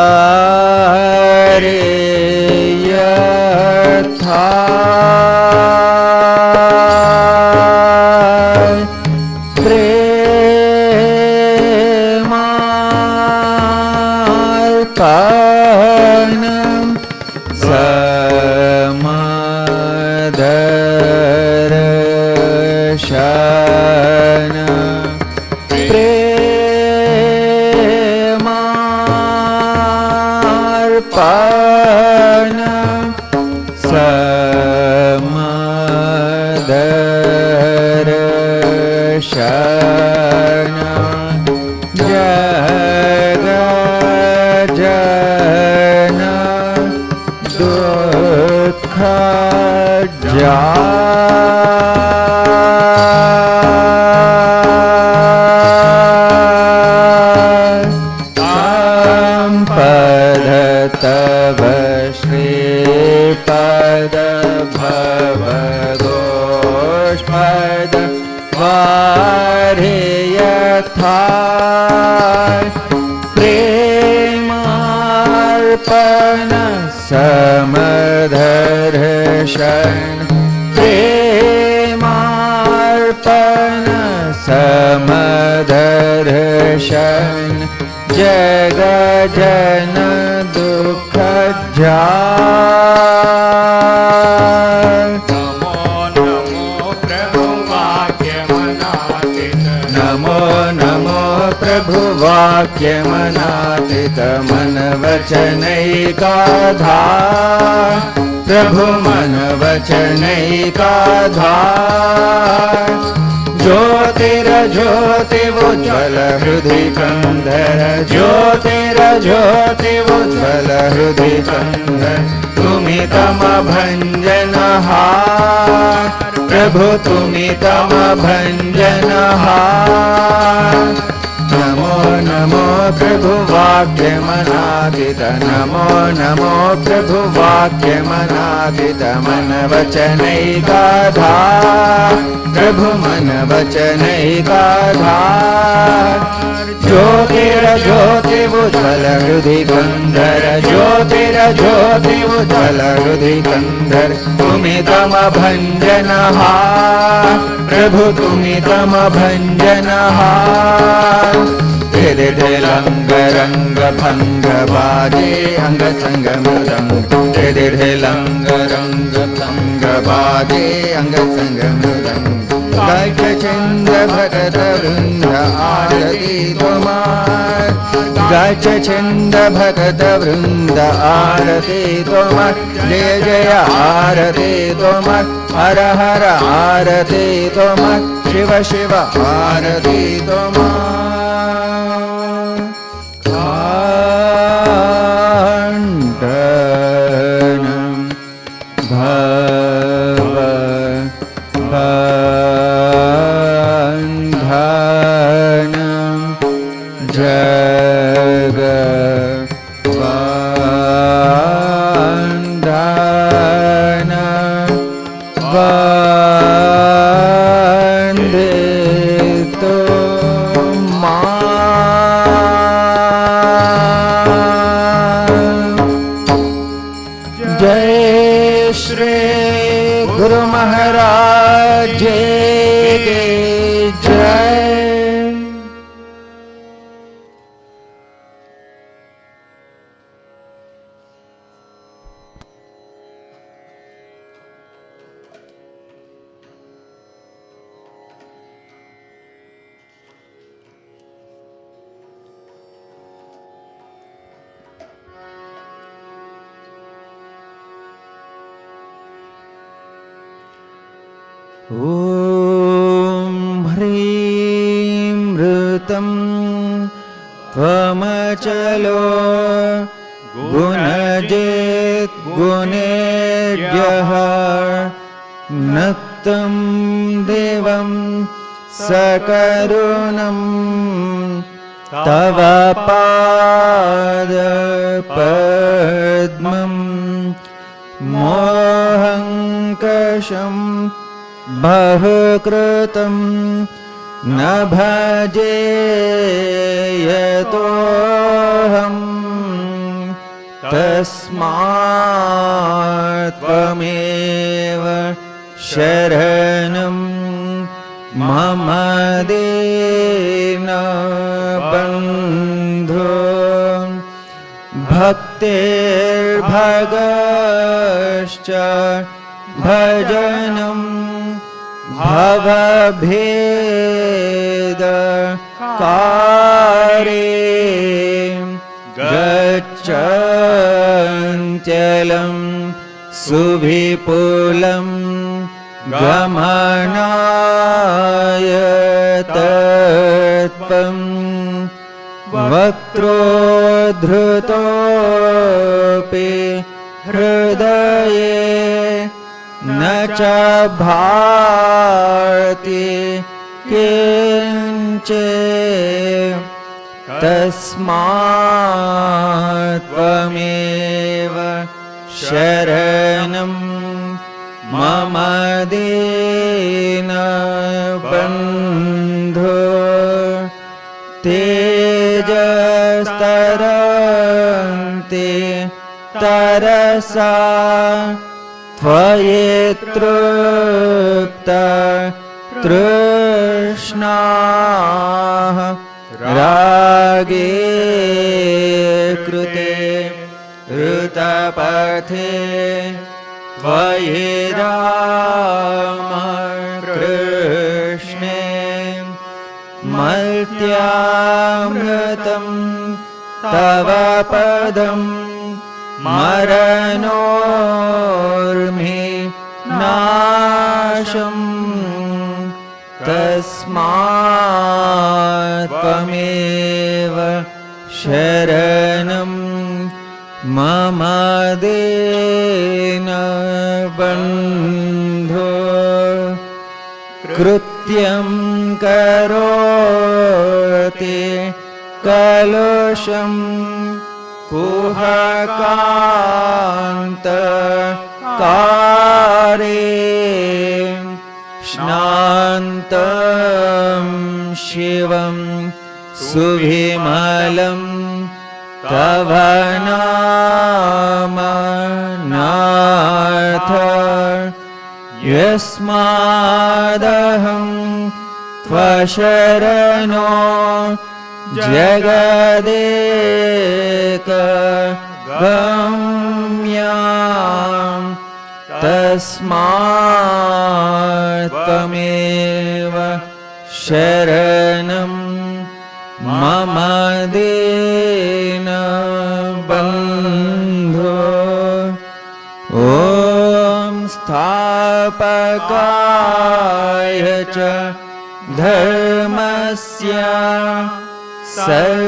द्वारे यथा प्रेमार्पणं समदर्शन प्रेमार्पणं समदर्शन जगज्जन दुःखजा संपद तव श्रीपद भवदोष्पद वारे यथा प्रेमार्पण समदर्शन प्रेमार्पण समदर्शन जगज्जन दुःखजा प्रभु वाक्यमनातीत मन वचनैकाधार प्रभु मन वचनैकाधार ज्योतिरज्योतिवोज्ज्वल हृदि कंधर ज्योतिरज्योतिवोज्ज्वल हृदि कंधर तुमि तम भंजनहार प्रभु तुमि तम भंजनहार नमो नमो प्रभु वाक्यमनातीत नमो नमो प्रभु वाक्यमनातीत मन वचनैकाधार प्रभु मन वचनैकाधार ज्योतिरज्योतिवोज्ज्वल हृदि कंधर ज्योतिरज्योतिवोज्ज्वल हृदि कंधर तुमि तम भंजनहार प्रभु तुमि तम भंजनहार हृदय रंग रंग भंग बाजे अंग संग मृदंग हृदय रंग रंग भंग बाजे अंग संग मृदंग गजचंद भगत वृंद आरती तुम्हार गजचंद भगत वृंद आरती तुम्हार जय जय आरती तुम्हार हर हर आरती तुम्हार शिव शिव आरती तुम्हार खंडनम भव बंधनम जग बंधनम वंदे जय श्री गुरु महाराज जी की जय। ॐ ह्रीं ऋतं त्वमचलो गुणजित् गुणेभ्यः नक्तं देवं सकरुणं तव पादपद्मं मोहङ्कषं बहुकृतं न भजे यतोऽहं तस्मात् त्वमेव शरणं मम दीनबन्धो भक्तिर्भगश्च भजनं भवभेदकारे गच्छन्त्यलं सुविपुलं गमनाय तत्त्वं वक्त्रोद्धृतोऽपि हृदये न च भाति किञ्चित् तस्मात् त्वमेव शरणं मम दीनबन्धो तेजस्तरन्ति तरसा त्वयि तृप्ता तृष्णाः रागे कृते ऋतपथे त्वयि राम कृष्णे मर्त्यामृतं तव पदं मरणोर्मि नाशं तस्मात् त्वमेव शरणं मम दीनबन्धो कृत्यं करोति कलुषं कुहकान्तकारे श्नान्तं शिवं सुविमलं तव नाम नाथ यस्मादहं त्वशरणो जगदेकगम्यां तस्मात् त्वमेव शरणं मम दीनबन्धो ॐ स्थापकाय च धर्मस्य सर्वधर्म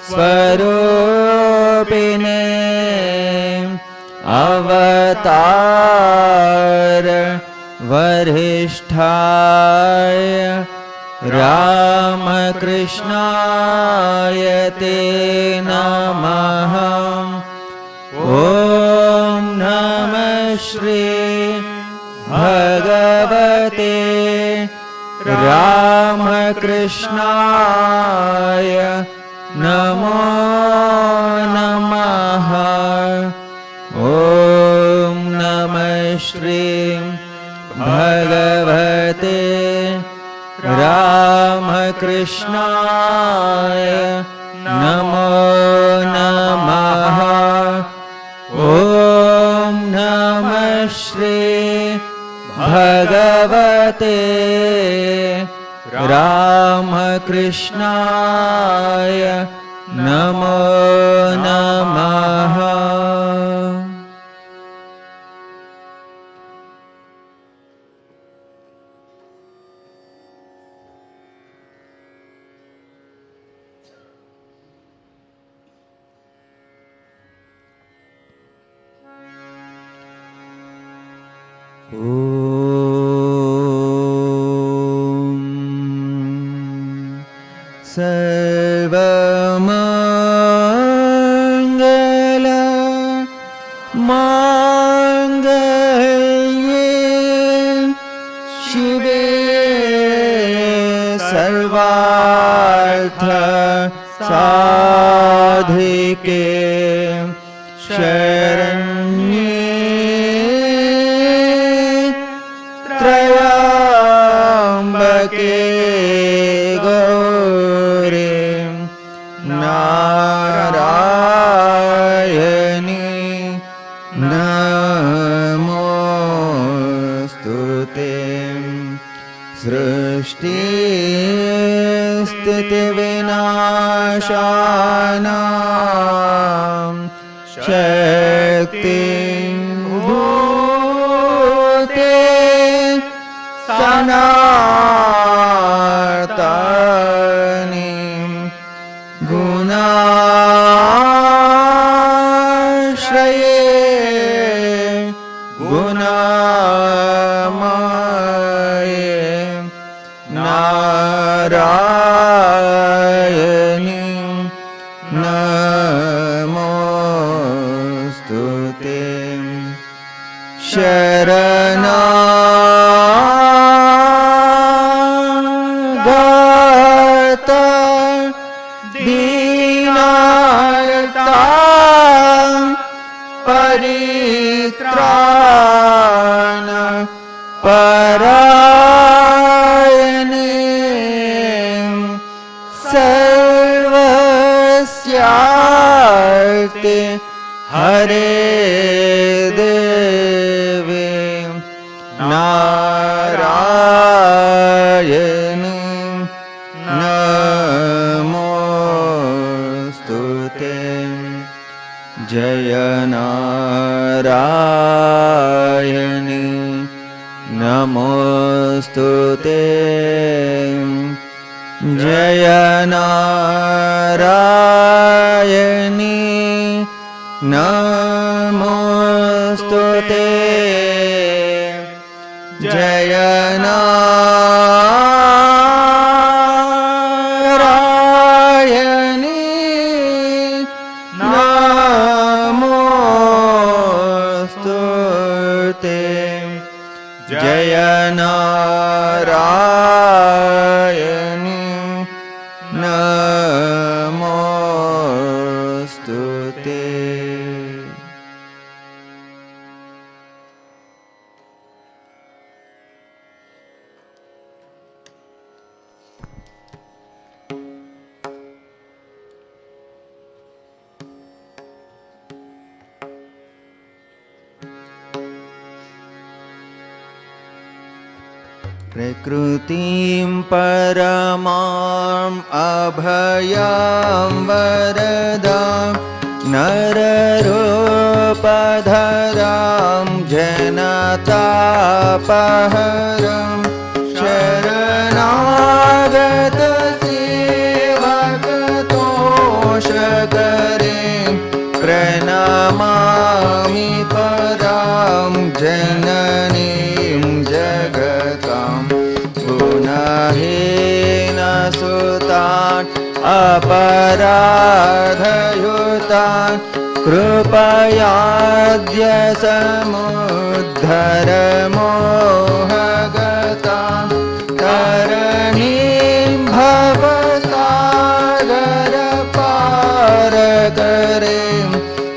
स्वरूपिणे अवतार वरिष्ठाय रामकृष्णाय ते नमः ॐ नमः श्री भगवते रामकृष्णाय नमो नमः ॐ नमः श्री भगवते रामकृष्णाय नमो नमः ॐ नमः श्री भगवते रामकृष्णाय नमो नमः सर्वमङ्गल माङ्गल्ये शिवे सर्वार्थ साधिके साधिके शरण्ये त्र्यम्बके गौरी नारायणी नमोस्तुते। सृष्टिस्थितिविनाशानां शक्तिभूते सनातनी गुणाश्रये गुणमये नारायणी नमोस्तुते। शरणागत दीनार्ता परित्राण परायणे सर्वस्यार्थे हरे देवे नारायणी नमोस्तुते। जय नारायणी नमोस्तुते। जय नारायणी नमोस्तुते। जय नारायणी नमोस्तुते। जय नारायणी नमोस्तुते। प्रकृतिं परमाम् अभयं वरदां नररूपधरां जनतापहरं शरणागत सेवकतोषकरीं प्रणमामि परां जननीं जगतां गुणहीनसुतान् अपराधयुतान् कृपयाद्य समुद्धर मोहगतां तरणीं भवसागर पारकरीं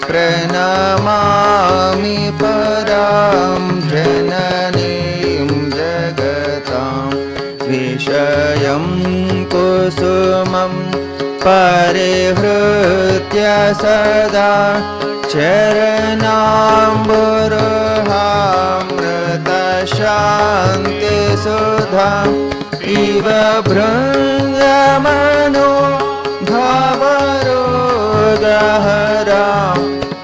प्रणमामि परां जननीं जगतां विषयं कुसुमं परिहृत्य सदा चरणाम्बुरुहामृतशान्तिसुधां इव भृङ्गमनो भवरोगहरां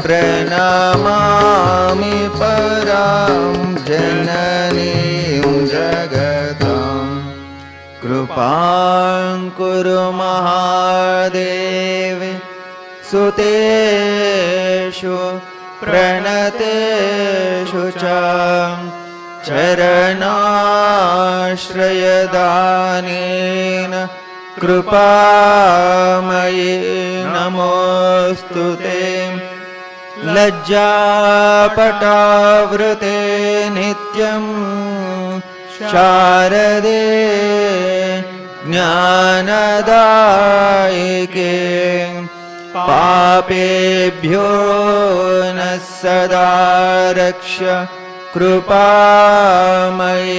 प्रणमामि परां जननीं जगतां कृपां कुरु महादेव सुतेषु प्रणतेषु च चरणाश्रयदानेन कृपामये नमोऽस्तु ते। लज्जापटावृते नित्यं शारदे ज्ञानदायिके पापेभ्यो नः सदा रक्ष कृपामयि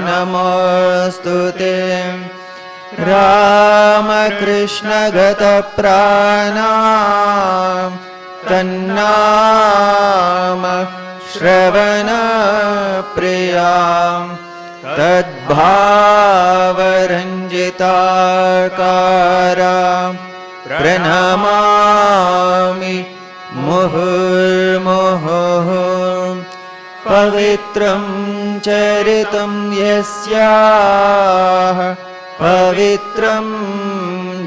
नमोऽस्तु ते रामकृष्णगतप्राणां तन्नाम श्रवणप्रियां तद्भावरञ्जिताकारां प्रणमामि मुहुर्मुहुः पवित्रं चरितं यस्याः पवित्रं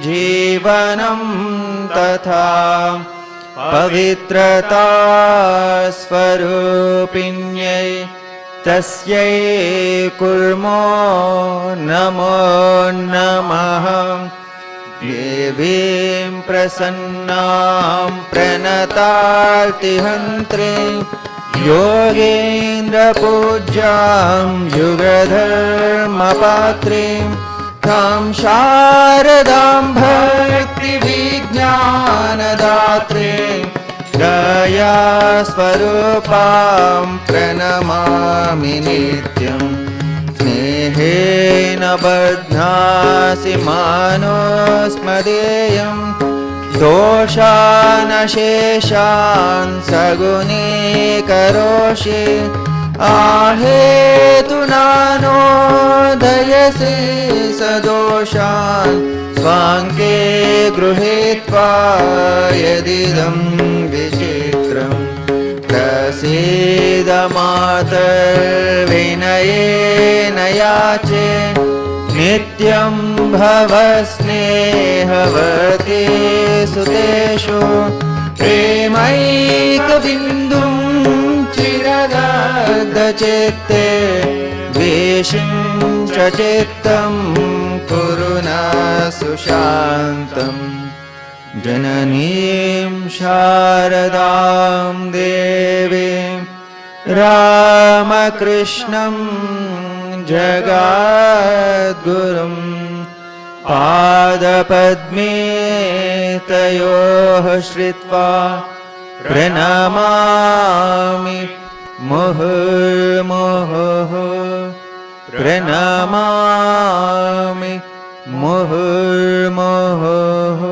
जीवनं तथा पवित्रता स्वरूपिण्यै तस्यै कुर्मो नमो नमः। देवीं प्रसन्नां प्रणतार्तिहन्त्रीं योगेन्द्रपूज्यां युगधर्मपात्रीं तां शारदां भक्तिविज्ञानदात्रीं दयास्वरूपां प्रणमामि नित्यं। स्नेहेन बध्नासि मानोस्मदेयं दोषानशेषान् सगुणीकरोषि आहेतुनानोदयसि सदोषान् स्वाङ्के गृहीत्वा यदिदं विचित्रं प्रसीद मातर्विनयेन याचे नित्यं भव स्नेहवती सुतेषु प्रेमैकबिन्दुं चिरदग्धचित्ते विषिञ्च चित्तं कुरु न सुशान्तम्। जननीं शारदां देवीं रामकृष्णं जगद्गुरुं पादपद्मे तयोः श्रित्वा प्रणमामि मुहुर्मुहुः प्रणमामि मुहुर्मुहुः।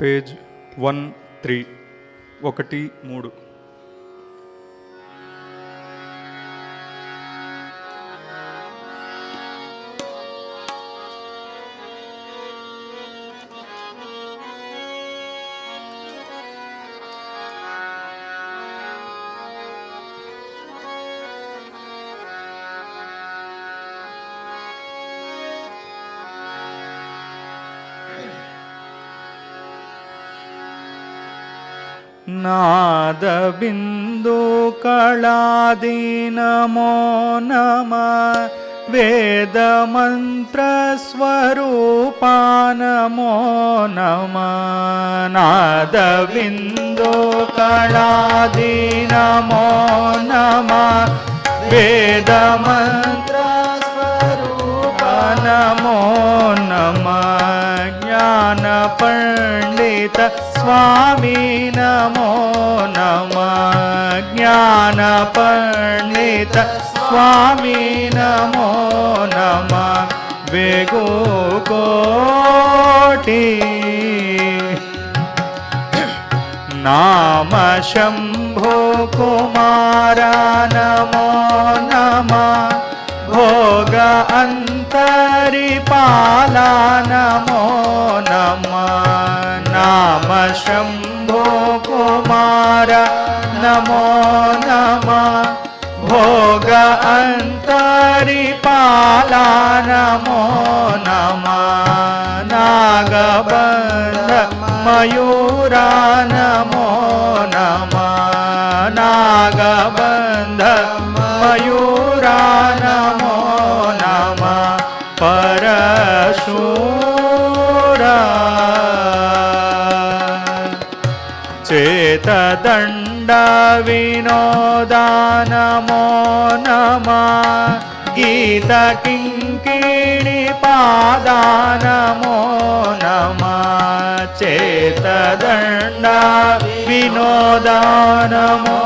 పేజ్ 13.
नादबिन्दु कलादीनमो नमः वेदमन्त्रस्वरूपा नमो नमः नादबिन्दु कलादीनमो नमः वेदमन्त्रस्वरूपा नमो नमः स्वामी नमो नमः ज्ञानपण्डित स्वामी नमो नमः वेगोकोटि नाम शम्भो कुमारा नमो नमः भोग अन्तरिपाला नमो नमः नाम शम्भो कुमारा नमो नमः भोग अन्तरिपाला नमो नमः नागबन्ध मयूरा नमो नमः नागबन्ध मयूरा नमो नमः परशूरा चेतदण्ड विनोदा नमो नमः गीतकिङ्किणी पादा नमो नमः चेतदण्ड विनोदा नमो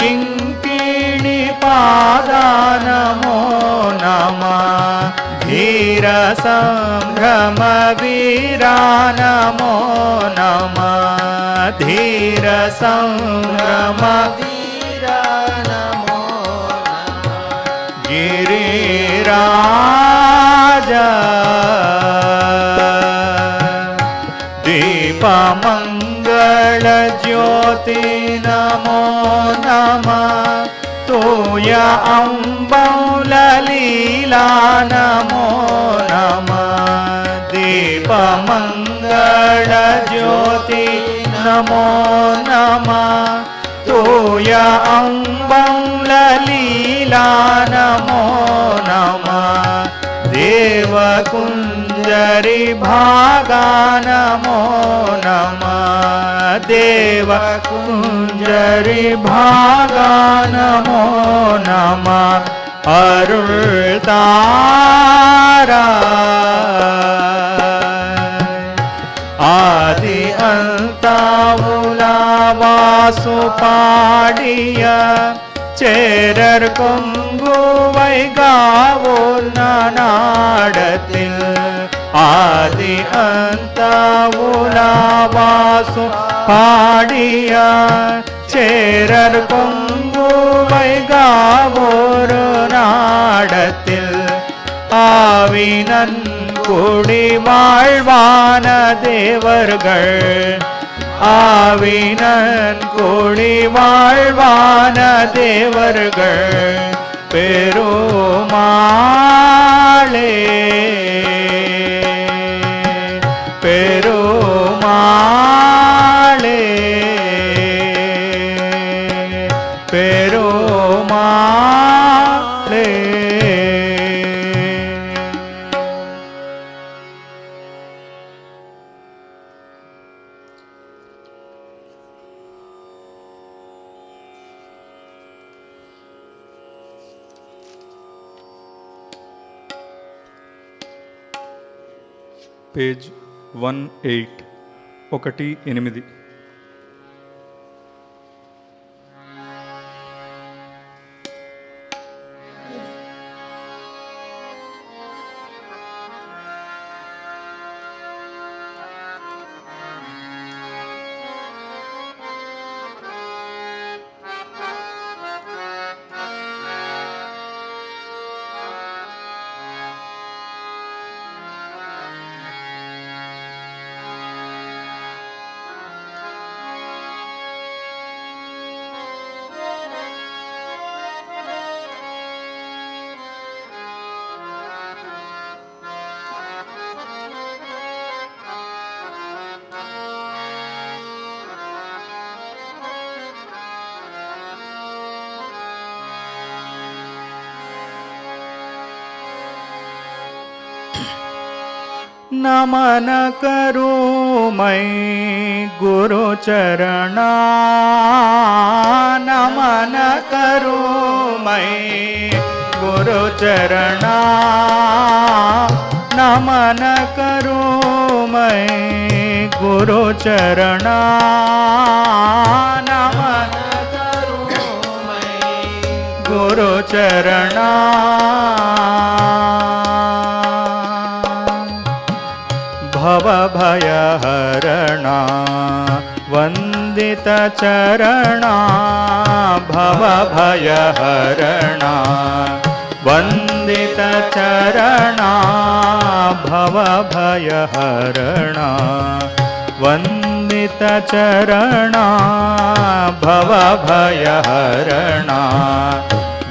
गीतकिङ्किणी पादा नमो नमः धीर संभ्रम वीरा नमो नमः धीर संभ्रम वीरा नमो नमः गिरिराज दीपमङ्गल ज्योति नमो नमः तोय अम्बौल लीला नमो नमः दीपमङ्गल ज्योति नमो नमः तोय अम्बौल लीला नमो नमः देवकुञ्जरि भागा नमो नमः देवकुञ्जरि भागा नमो नमः अरुळतारा आदि अंतामुलावासु पाडिय ചേരർ കൊങ്കുവൈകാവോൽ നാടത്തിൽ ആദി അന്തവുലാവാസു പാടിയ ചേരർ കൊങ്കുവൈകാവോരു നാടത്തിൽ ആവിനൻ കൂടി വാഴ്വാന ദേവർകൾ ஆவினன் கூடி வாழ்வான தேவர்கள் பெருமாளே பெருமாளே பெருமாளே పేజ్ 18. नमन करूं मैं गुरु चरणा, नमन करूं मैं गुरु चरणा, नमन करूं मैं गुरु चरणा, नमन करूं मैं गुरु चरणा। भव भय हरणा वंदित चरणा, भव भय हरणा वंदित चरणा, भव भय हरणा वंदित चरणा, भव भय हरणा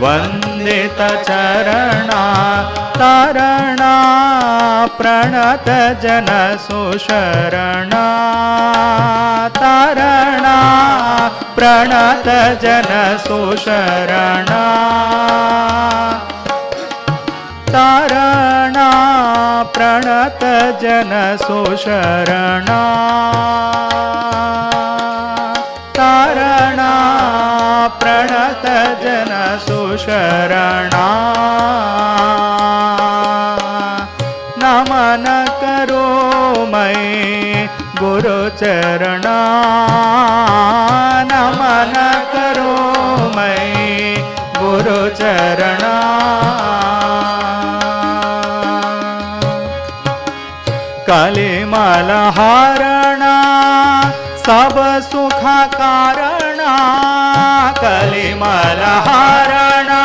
वंदित चरणा। तारणा प्रणत जन सुशरणा, तारणा प्रणत जन सुशरणा, तारणा प्रणत जन सुशरणा, तारणा प्रणत जन सुशरणा। नमन करूं मैं गुरु चरणा, नमन करूं मैं गुरु चरणा। कलिमल हारणा सब सुख कारणा, कलिमल हारणा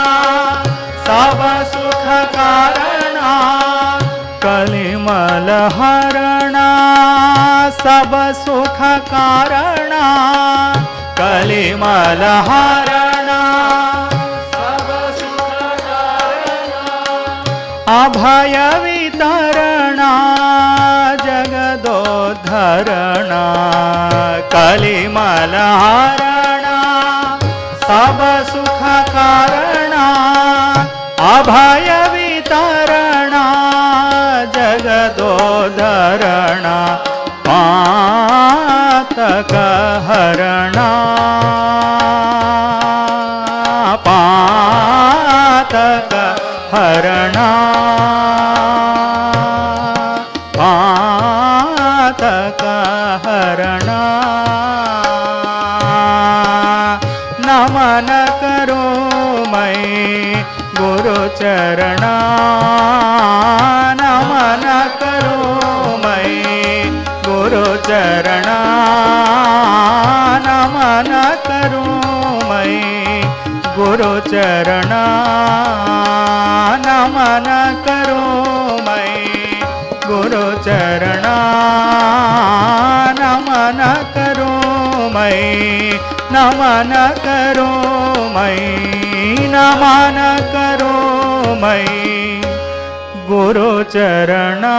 सब सुख कारणा, कलिमल हारणा सब सुख कारणा, कलिमल हारणा सब सुख कारणा। अभय वितरणा जगदोद्धरणा, कलिमल हारणा सब सुख कारणा, अभय वितरणा जगदोद्धरणा। पातक हरणा, पातक हरणा, पातक हरणा। नमन करूं मैं गुरु चरणा, नमन करूं मैं गुरु चरणा, नमन करूं मैं गुरु चरणा, नमन करूं मैं गुरु चरणा, नमन करूं मैं, नमन करूं मैं, नमन करूं मैं गुरु चरणा।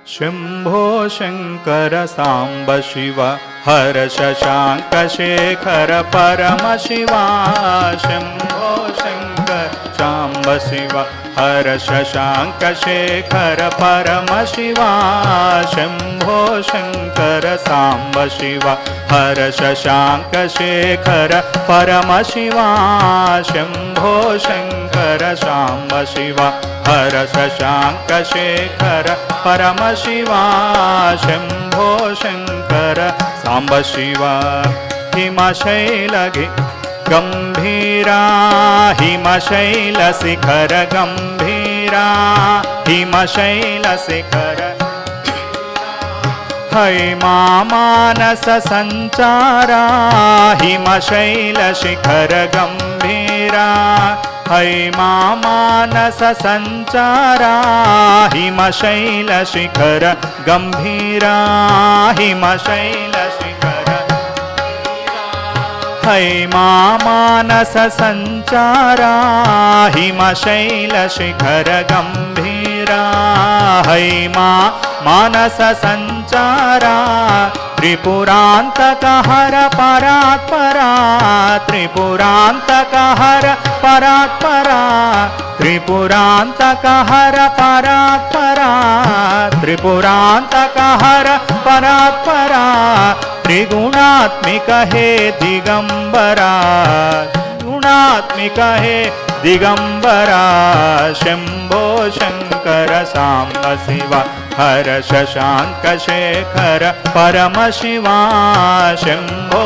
शंभो शंकर सांब शिव हर शशांक शेखर परम शिवा। शंभो शंकर सांब साम्ब शिव हर शशांक शेखर परम शिवा शंभो शंकर साम्ब शिव हर शशांक शेखर परम शिवा शंभो शंकर साम्ब शिव हर शशांक शेखर परम शिवा शंभो शंकर साम्ब शिवा हिमशैलगे गंभीरा हिमशैल शिखर गंभीरा हिमशैल शिखर हैमा मानस संचारा हिमशैल शिखर गंभीरा हैमा मानस संचारा हिमशैल शिखर गंभीरा हिमशैल शिखर हैमा मानस संचारा हिमशैल शिखर गंभीरा हैमा मानस संचारा त्रिपुरांतक हर परात्परा त्रिपुरांतक हर परात्परा त्रिपुरांतक हर परात्परा त्रिपुरांतक हर परात्परा त्रिगुणात्मिक हे दिगंबरा गुणात्मिक हे दिगंबरा शंभो शंकर साम्ब शिवा हर शशांक शेखर परम शिवा शंभो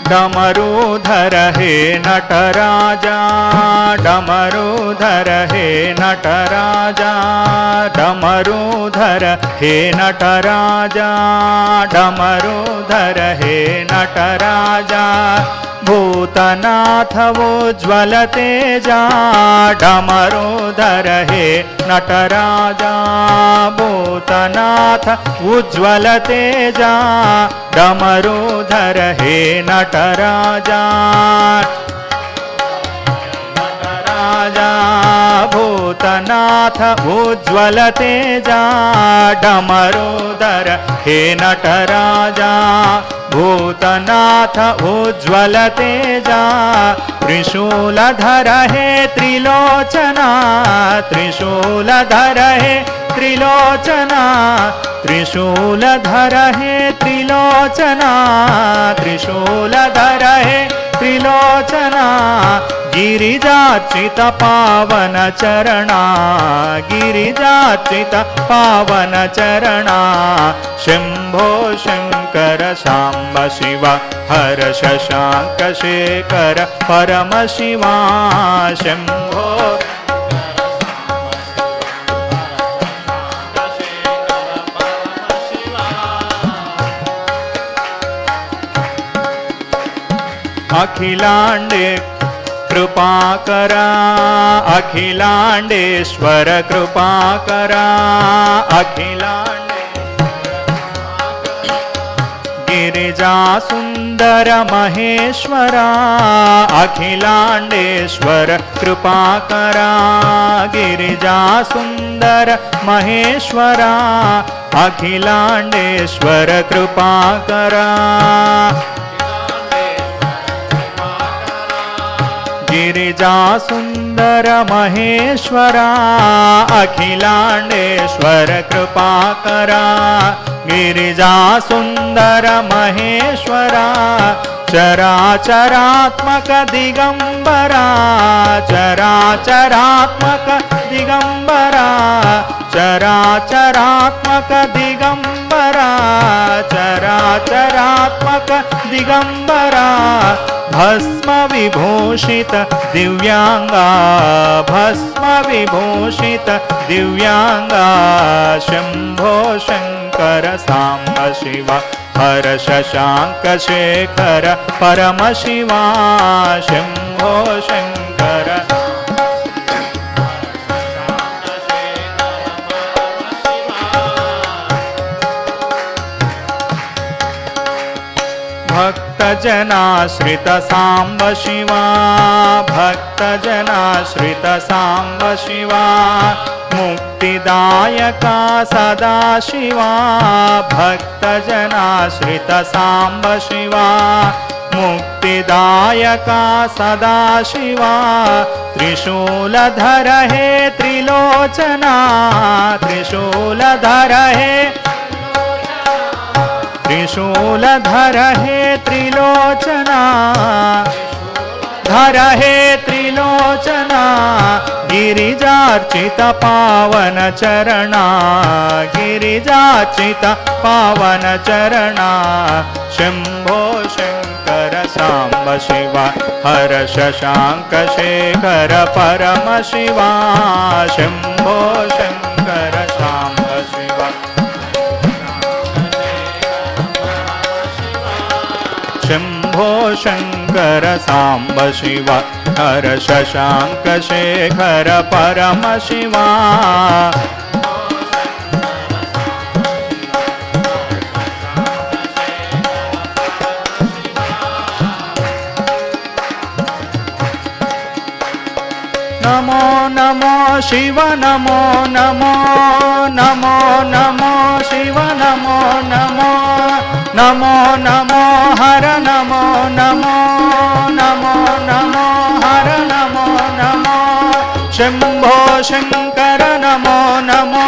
डमरूधर हे नटराजा डमरूधर हे नटराजा डमरूधर हे नटराजा डमरूधर हे नटराजा भूतनाथ उज्ज्वल तेजा डमरूधर हे नटराजा भूतनाथ उज्ज्वल तेजा डमरूधर हे नटराजा नटराजा भूतनाथ उज्ज्वल तेजा डमरूधर हे नटराजा भूतनाथ उज्ज्वल तेजा त्रिशूलधर हे त्रिलोचना त्रिशूलधर हे त्रिलोचना त्रिशूलधर हे त्रिलोचना त्रिशूलधर हे त्रिलोचना गिरिजाचित पावन चरणा गिरिजाचित पावन चरणा शंभो शंकर साम्ब शिवा हर शशांक शेखर परम शिवा शंभो अखिलांडे कृपा करा अखिलांडेश्वर कृपा करा अखिलांडे गिरिजा सुंदर महेश्वरा अखिलांडेश्वर कृपा करा गिरिजा सुंदर महेश्वरा अखिलांडेश्वर कृपा करा गिरिजा सुंदर महेश्वरा अखिलांडेश्वर कृपा करा गिरिजा सुंदर महेश्वरा चराचरात्मक दिगंबरा चराचरात्मक दिगंबरा चराचरात्मक दिगंबरा चराचरात्मक दिगंबरा भस्म विभूषित दिव्यांगा भस्म विभूषित दिव्यांगा शंभो शंकर साम्ब शिवा हर शशांक शेखर परम शिवा शंभो शंकर भक्त भक्तजनाश्रित साम्ब शिवा भक्तजनाश्रित साम्ब शिवा मुक्तिदायका सदा शिवा भक्तजनाश्रित साम्ब शिवा मुक्तिदायका सदा शिवा त्रिशूलधर हे त्रिलोचना त्रिशूलधर हे त्रिशूलधर हे त्रिलोचना धर हे त्रिलोचना गिरिजार्चित पावन चरणा गिरिजार्चित पावन चरणा शंभो शंकर सांब शिवा हर शशांक शेखर परम शिवा शंभो शंकर सांब शिवा शंभो शंकर सांब शिवा हर शशांक शेखर परम शिवा नमो नमो शिव नमो नमो नमो नमो शिव नमो नमो नमो नमो हर नमो नमो नमो नमो हर नमो नमो शंभो शंकर नमो नमो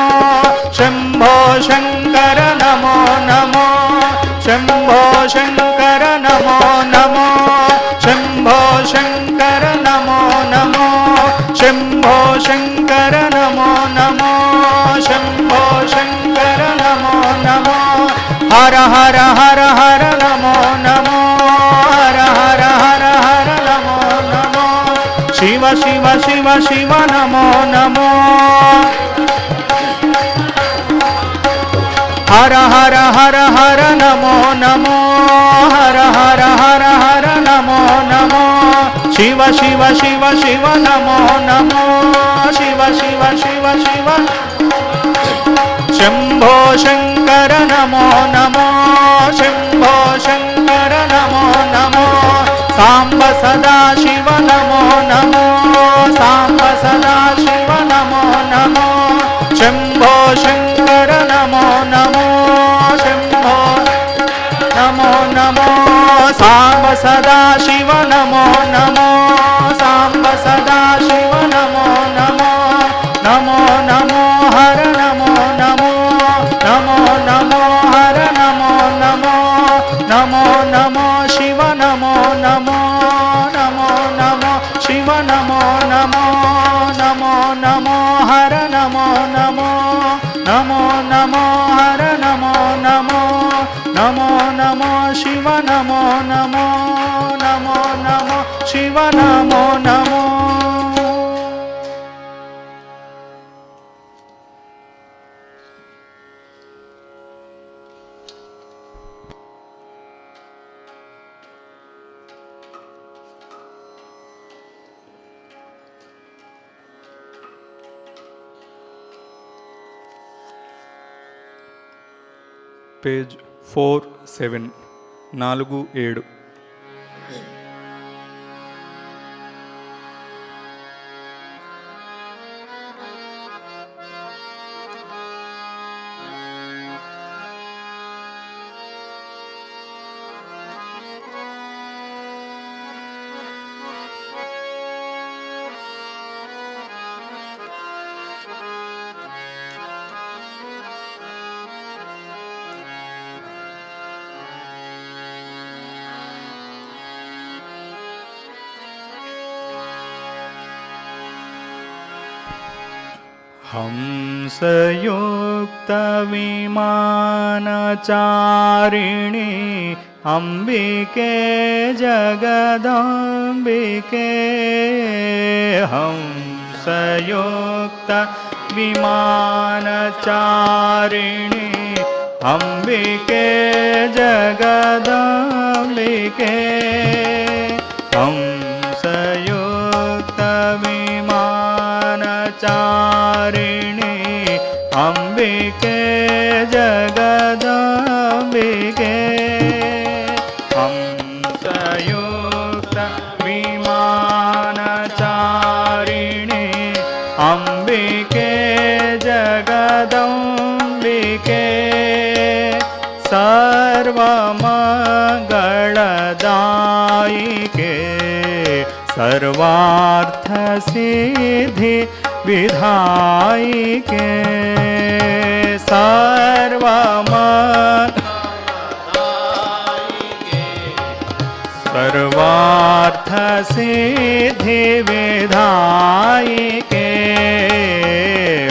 शंभो शंकर नमो नमो शंभो शंकर नमो नमो शंभो शंकर नमो नमो शंभो शंकर नमो नमो शंभो शंकर नमो नमो हर हर हर हर नमो नमो हर हर हर हर नमो नमो शिव शिव शिव शिव नमो नमो हर हर हर हर नमो नमो हर हर हर हर नमो नमो शिव शिव शिव शिव नमो नमो शिव शिव शिव शिव शंभो शंकर नमो नमो शंभो शंकर नमो नमो सांब सदा शिव नमो नमो सांब सदा शिव नमो नमो शंभो शंकर नमो नमो शंभो नमो नमो सांब सदा शिव नमो नमो सांब सदा शिव नमो नमो नमो नमो हर नमो नमो नमो नमो हर नमो नमो नमो नमो शिव नमो नमो नमो नमो शिव नमो नमो नमो नमो हर नमो नमो नमो नमो हर नमो नमो नमो नमो शिव नमो नमो नमो नमो शिव नमो नमो పేజ్ 47 47 हंसयुक्त विमानचारिणी अंबिके जगदंबिके हंसयुक्त विमानचारिणी अंबिके जगदंबिके हंसयुक्त विमानचारिणी अंबिके जगदंबिके हंसयुक्त सर्वमङ्गलदायिके सर्वार्थसिद्धि विधायिके सर्वार्थसिद्धि विधायिके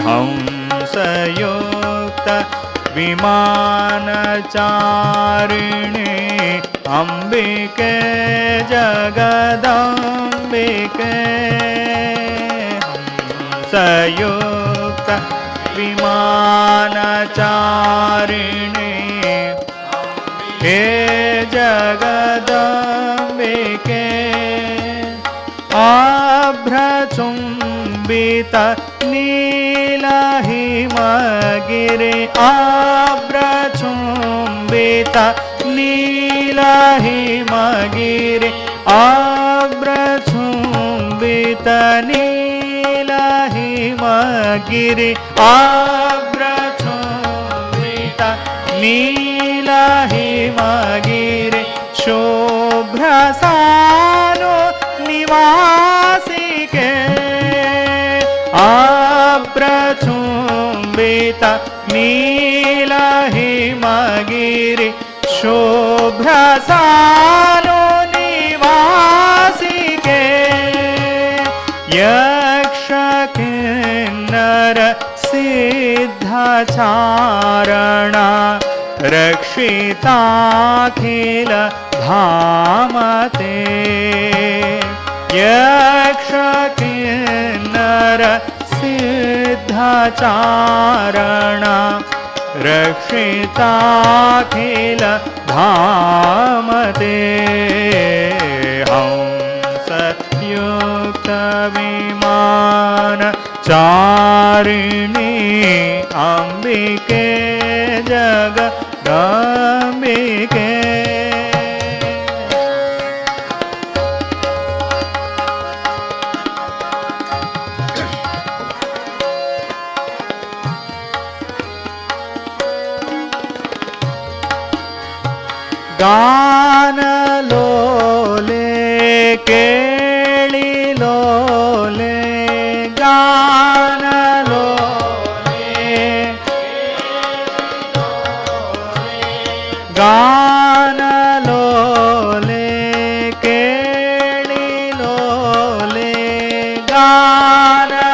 हंसयुक्त विमानचारिणे अम्बिके जगदम्बिके हंसयुक्त विमानचारिणे हे जगदम्बिके आभ्रचुम्बित नीलहिमगिरि आभ्रचुम्बित नीलहिमगिरि आभ्रचुम्बित नीलहिमगिरि आभ्रचुम्बित नीलहिमगिरि शुभ्रसानु निवासिके आभ्रचुम्बित नीलहिमगिरि शुभ्रसानु निवासिके यक्षकिन्नर सिद्धचारण रक्षिताखिल धामते यक्षकिन्नर सिद्धचारण रक्षिताखिल धामते हंसयुक्त विमान चारिणी अम्बिके जगदम्बिके गानलोले केलिलोले गानलोले गानलोले केलिलोले गानलोले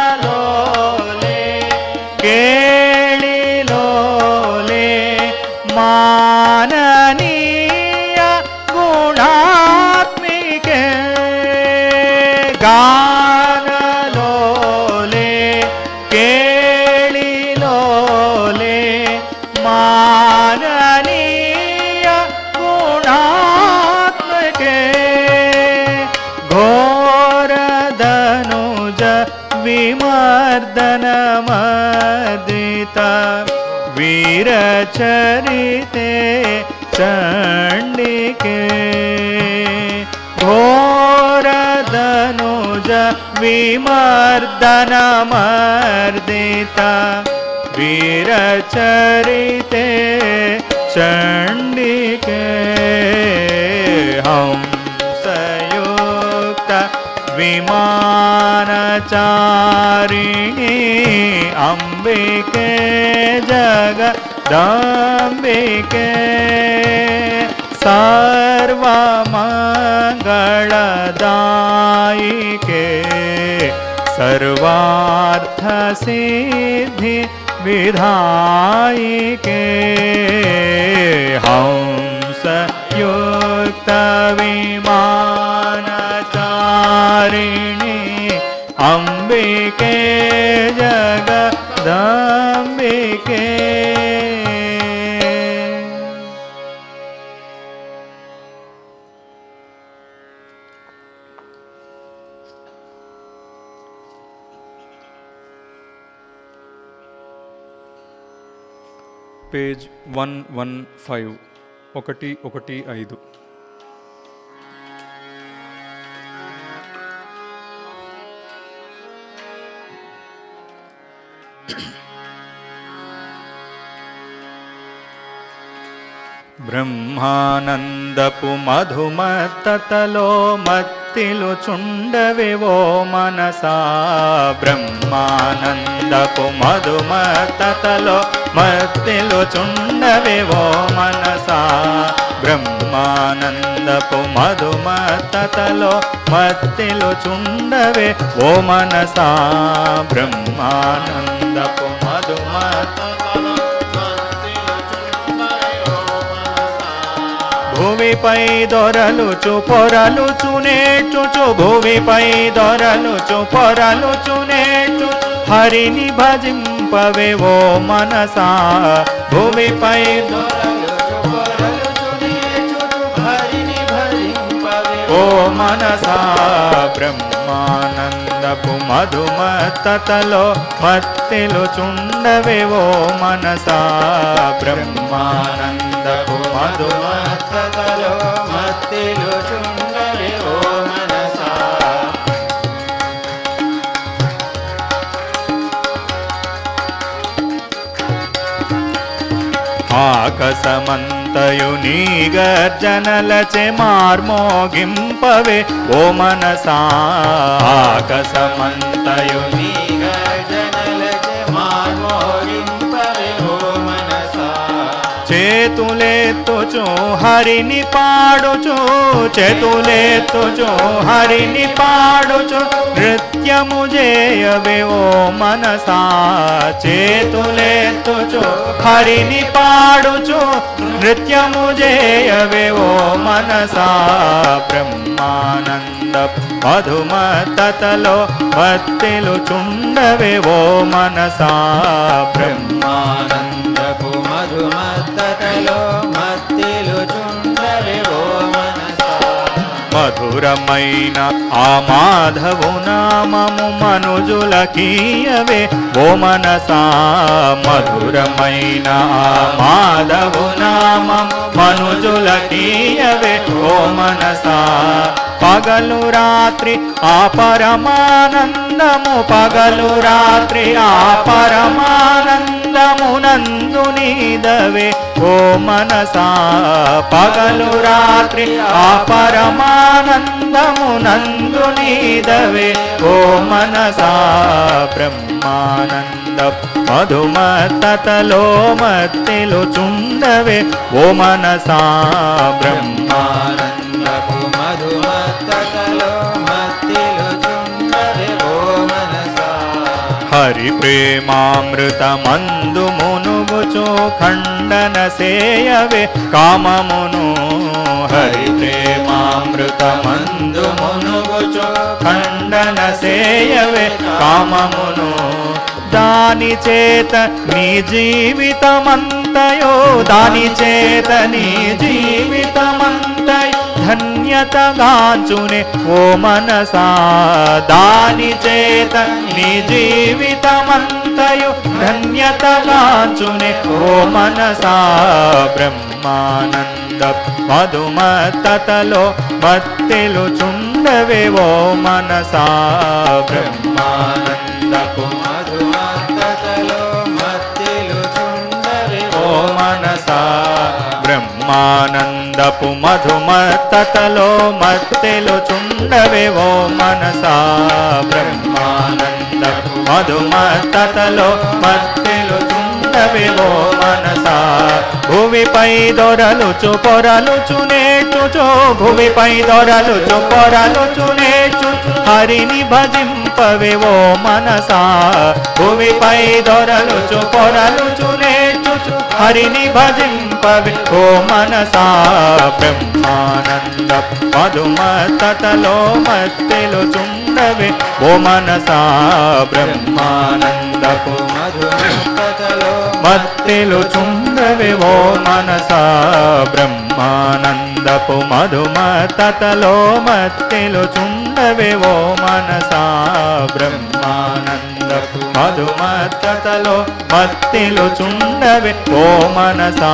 केलिलोले माननीय गुणात्मिके गानलोले केलिलोले माननीय गुणात्मिके घोरदनुज विमर्दनमर्दित वीरचरिते चण्डिके घोरदनुज विमर्दनमर्दित वीरचरिते चण्डिके हंसयुक्त विमानचारिणी अम्बिके जगदम्बिके सर्वमङ्गलदायिके सर्वार्थसिद्धि विधायिके हंसयुक्त विमानचारिणी अम्बिके जगदम्बिके
పేజ్ 115 115
బ్రహ్మానందపు మధుమత్తతలో మత్తిలు చుండవివో మనసా. బ్రహ్మానందపు మధుమత్తతలో మత్తిలు చుండవివో మనసా. బ్రహ్మానందపు మధుమత్తతలో మత్తిలు చుండవే ఓ మనసా. బ్రహ్మానందపు మధుమత్తతలో భూమిపై దొరలుచు పొరలుచు నేర్చుచు. భూమిపై దొరలుచు పొరలుచు నేర్చు హరిని భజింపవే ఓ మనసా. భూమిపై దొరలుచు పొరలుచు నేర్చుచు హరిని భజింపవే ఓ మనసా. బ్రహ్మానందపు మధుమత్తతలో మత్తిలు చుండవే ఓ మనసా. బ్రహ్మానందపు మధుమత్తతలో మత్తిలు చుండవే ఓ మనసా. ఆకాశమంతయు నీ గర్జనలచే మార్మోగింపవే ఓ మనసా. ఆకాశమంతయు నీ గర్జనలచే మార్మోగింపవే ఓ మనసా. చేతులెత్తుచు హరిని పాడుచు. చేతులెత్తుచు హరిని పాడుచు నృత్యము చేయవే ఓ మనసా. చేతులెత్తుచు హరిని పాడుచు నృత్యము చేయవే ఓ మనసా. బ్రహ్మానంద మధుమత్తతలో మత్తిలు చుండవే ఓ మనసా. బ్రహ్మానందపు మధుమత్తతలో మత్తిలు చుండవే ఓ మనసా. మధురమైన ఆ మాధవు నామము మనుజులకీయవే ఓ మనసా. మధురమైన ఆ మాధవు నామము మనుజులకీయవే ఓ మనసా. పగలు రాత్రి ఆ పరమానందము. పగలు రాత్రి ఆ పరమానందము నందు నీదవే ఓ మనసా. పగలు రాత్రి ఆ పరమానందము నందు నీదవే ఓ మనసా. బ్రహ్మానంద మధుమత్తతలో మత్తిలు చుండవే ఓ మనసా. బ్రహ్మానందపు మధుమత్తతలో మత్తిలు చుండవే ఓ మనసా. హరి ప్రేమామృతమందు మునుగుచు ఖండన సేయవే కామమును. హరి ప్రేమామృతమందు మునుగుచు ఖండన సేయవే కామమును. దాని చేత నీ జీవితమంతయో. దాని చేత నీ జీవితమంతయో ధన్యతగాంచునే ఓ మనసా. దాని చేత నీ జీవితమంతయు ధన్యతగాంచునే ఓ మనసా. బ్రహ్మానంద మధుమత్తతలో మత్తిలు చుండవే ఓ మనసా. బ్రహ్మానందపు మధుమత్తతలో మత్తిలు చుండవే ఓ మనసా. బ్రహ్మానందపు మధుమత్తతలో మత్తిలు చుండవే ఓ మనసా. బ్రహ్మానందపు మధుమత్తతలో మత్తిలు చుండవే ఓ మనసా. భూమిపై దొరలుచు పొరలుచు నేర్చుచు. భూమిపై దొరలుచు పొరలుచు నేర్చుచు హరిని భజింపవే ఓ మనసా. భూమిపై దొరలుచు పొరలుచు నేర్చుచు హరిని భజింపవే ఓ మనసా. బ్రహ్మానంద మధుమత్తతలో మత్తిలు చుండవే ఓ మనసా. బ్రహ్మానందపు మధుమత్తతలో మత్తిలు చుండవే ఓ మనసా. బ్రహ్మానందపు మధుమత్తతలో మత్తిలు చుండవే ఓ మనసా. బ్రహ్మానందపు మధుమత్తతలో మత్తిలు చుండవే ఓ మనసా.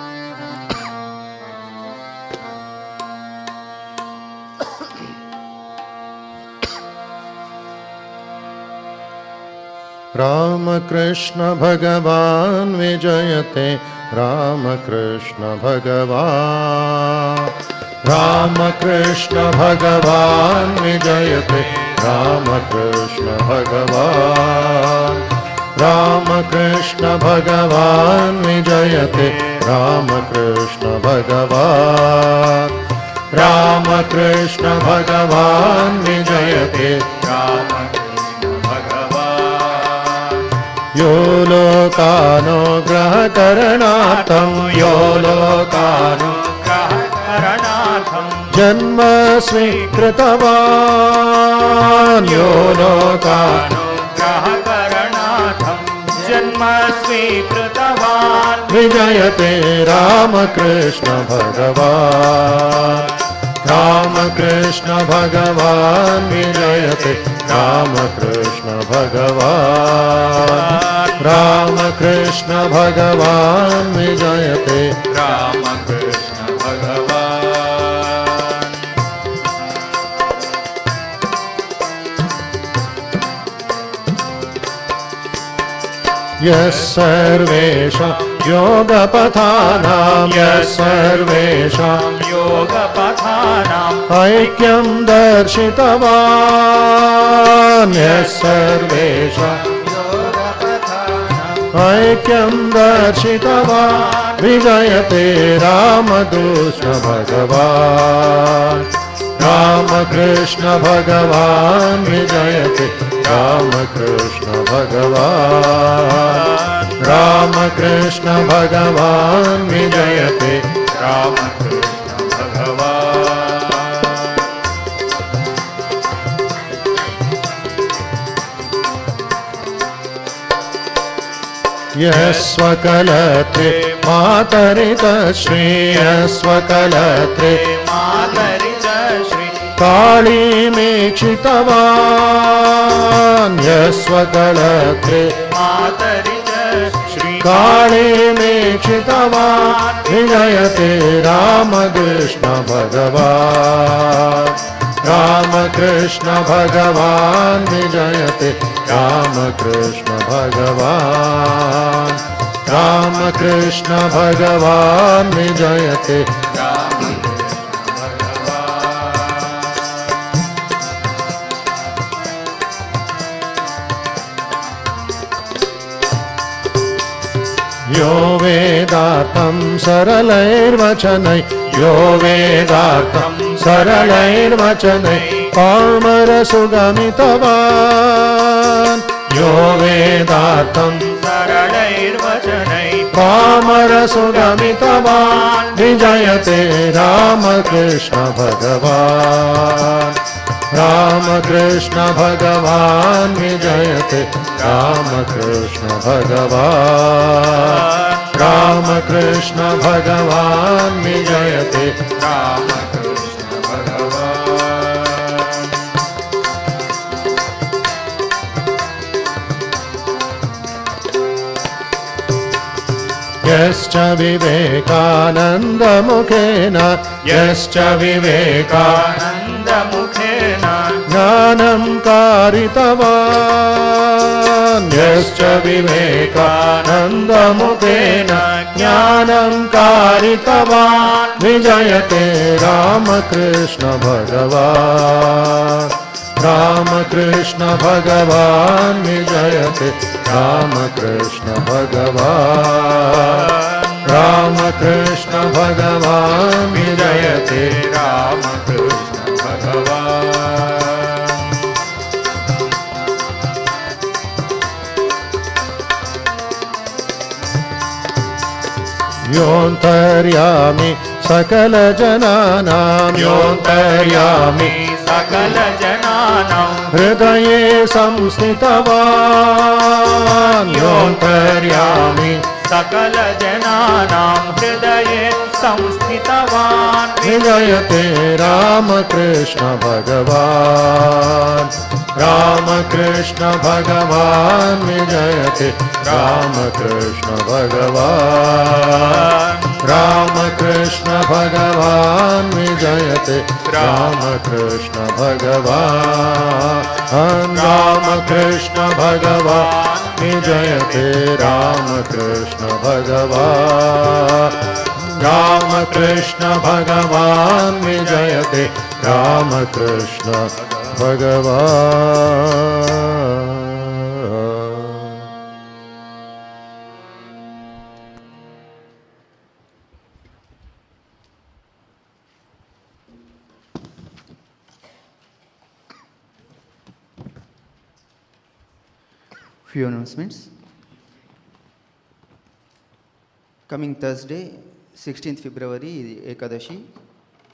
रामकृष्ण भगवान् विजयते रामकृष्ण भगवान् रामकृष्ण भगवान् विजयते रामकृष्ण भगवान् रामकृष्ण भगवान् विजयते रामकृष्ण भगवान् रामकृष्ण भगवान् विजयते रामकृष्ण भगवान् यो लोकानुग्रहकरणार्थं यो लोकानुग्रहकरणार्थं जन्म स्वीकृतवान् यो लोकानुग्रहकरणार्थं जन्म स्वीकृतवान् विजयते रामकृष्ण भगवान् रामकृष्ण भगवान् विजयते रामकृष्ण भगवान् रामकृष्ण भगवान् विजयते रामकृष्ण भगवान् यः सर्वेषां योगपथानां यः सर्वेषां योगपथानां ऐक्यं दर्शितवान् यः सर्वेषां योगपथानां ऐक्यं दर्शितवान् विजयते रामकृष्ण भगवान् रामकृष्ण भगवान् विजयते रामकृष्ण भगवान् रामकृष्ण भगवान् विजयते रामकृष्ण भगवान् यस्वकलत्रे मातरितश्री यस्वकलत्रे मातरितश्री काळीमीक्षितवान् यस्वकलत्रे मातरितश्री काळीमीक्षितवान् विजयते रामकृष्ण भगवान् रामकृष्ण भगवान् विजयते रामकृष्ण भगवान् रामकृष्ण भगवान् विजयते यो वेदार्थं सरलैर्वचनैः यो वेदार्थं सरलैर्वचनैः पामरसुगमितवान् यो वेदार्थं सरलैर्वचनैः पामरसुगमितवान् विजयते रामकृष्ण भगवान् रामकृष्ण भगवान् विजयते रामकृष्ण भगवान् रामकृष्ण भगवान् विजयते रामकृष्ण भगवान् यश्च विवेकानन्दमुखेन यश्च विवेकानन्दमुखेन ज्ञानं कारितवान् यश्च विवेकानन्दमुखेन ज्ञानं कारितवान् विजयते रामकृष्ण भगवान् रामकृष्ण भगवान् विजयते रामकृष्ण भगवान् रामकृष्ण भगवान् विजयते रामकृष्ण भगवान् योऽन्तर्यामि सकलजनानां योऽन्तर्यामि सकलजनानां हृदये संस्थितवान् योऽन्तर्यामि सकलजनानां हृदये संस्थितवान् विजयते रामकृष्ण भगवान् रामकृष्ण भगवान् विजयते रामकृष्ण भगवान् रामकृष्ण भगवान् विजयते रामकृष्ण भगवान् Ramakrishna Bhagavan ki Jayate, Ramakrishna Bhagavan, Ramakrishna Bhagavan ki Jayate, Ramakrishna Bhagavan.
Few announcements. Coming Thursday, 16th February, Ekadashi,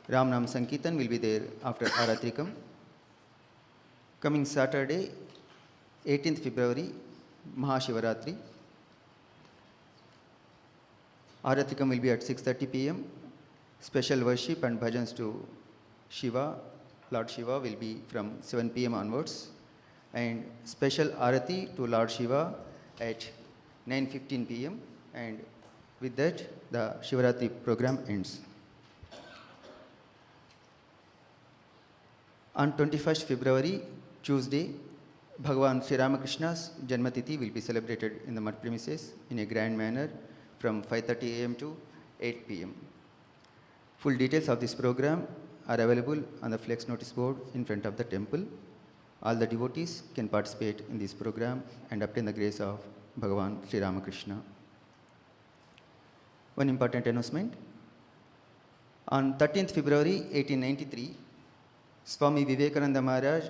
Ram Nam Sankirtan will be there after Aaratrikam. Coming Saturday, 18th February, Mahashivaratri. Aaratrikam will be at 6:30 p.m. Special worship and bhajans to Shiva, Lord Shiva will be from 7 p.m. onwards. And special Arati to Lord Shiva at 9:15 p.m. and with that the Shivaratri program ends. On 21st February, Tuesday, Bhagavan Sri Ramakrishna's Janmatithi will be celebrated in the mud premises in a grand manner from 5:30 a.m. to 8 p.m. Full details of this program are available on the flex notice board in front of the temple. All the devotees can participate in this program and obtain the grace of Bhagavan Sri Ramakrishna. One important announcement. On 13th February 1893, Swami Vivekananda Maharaj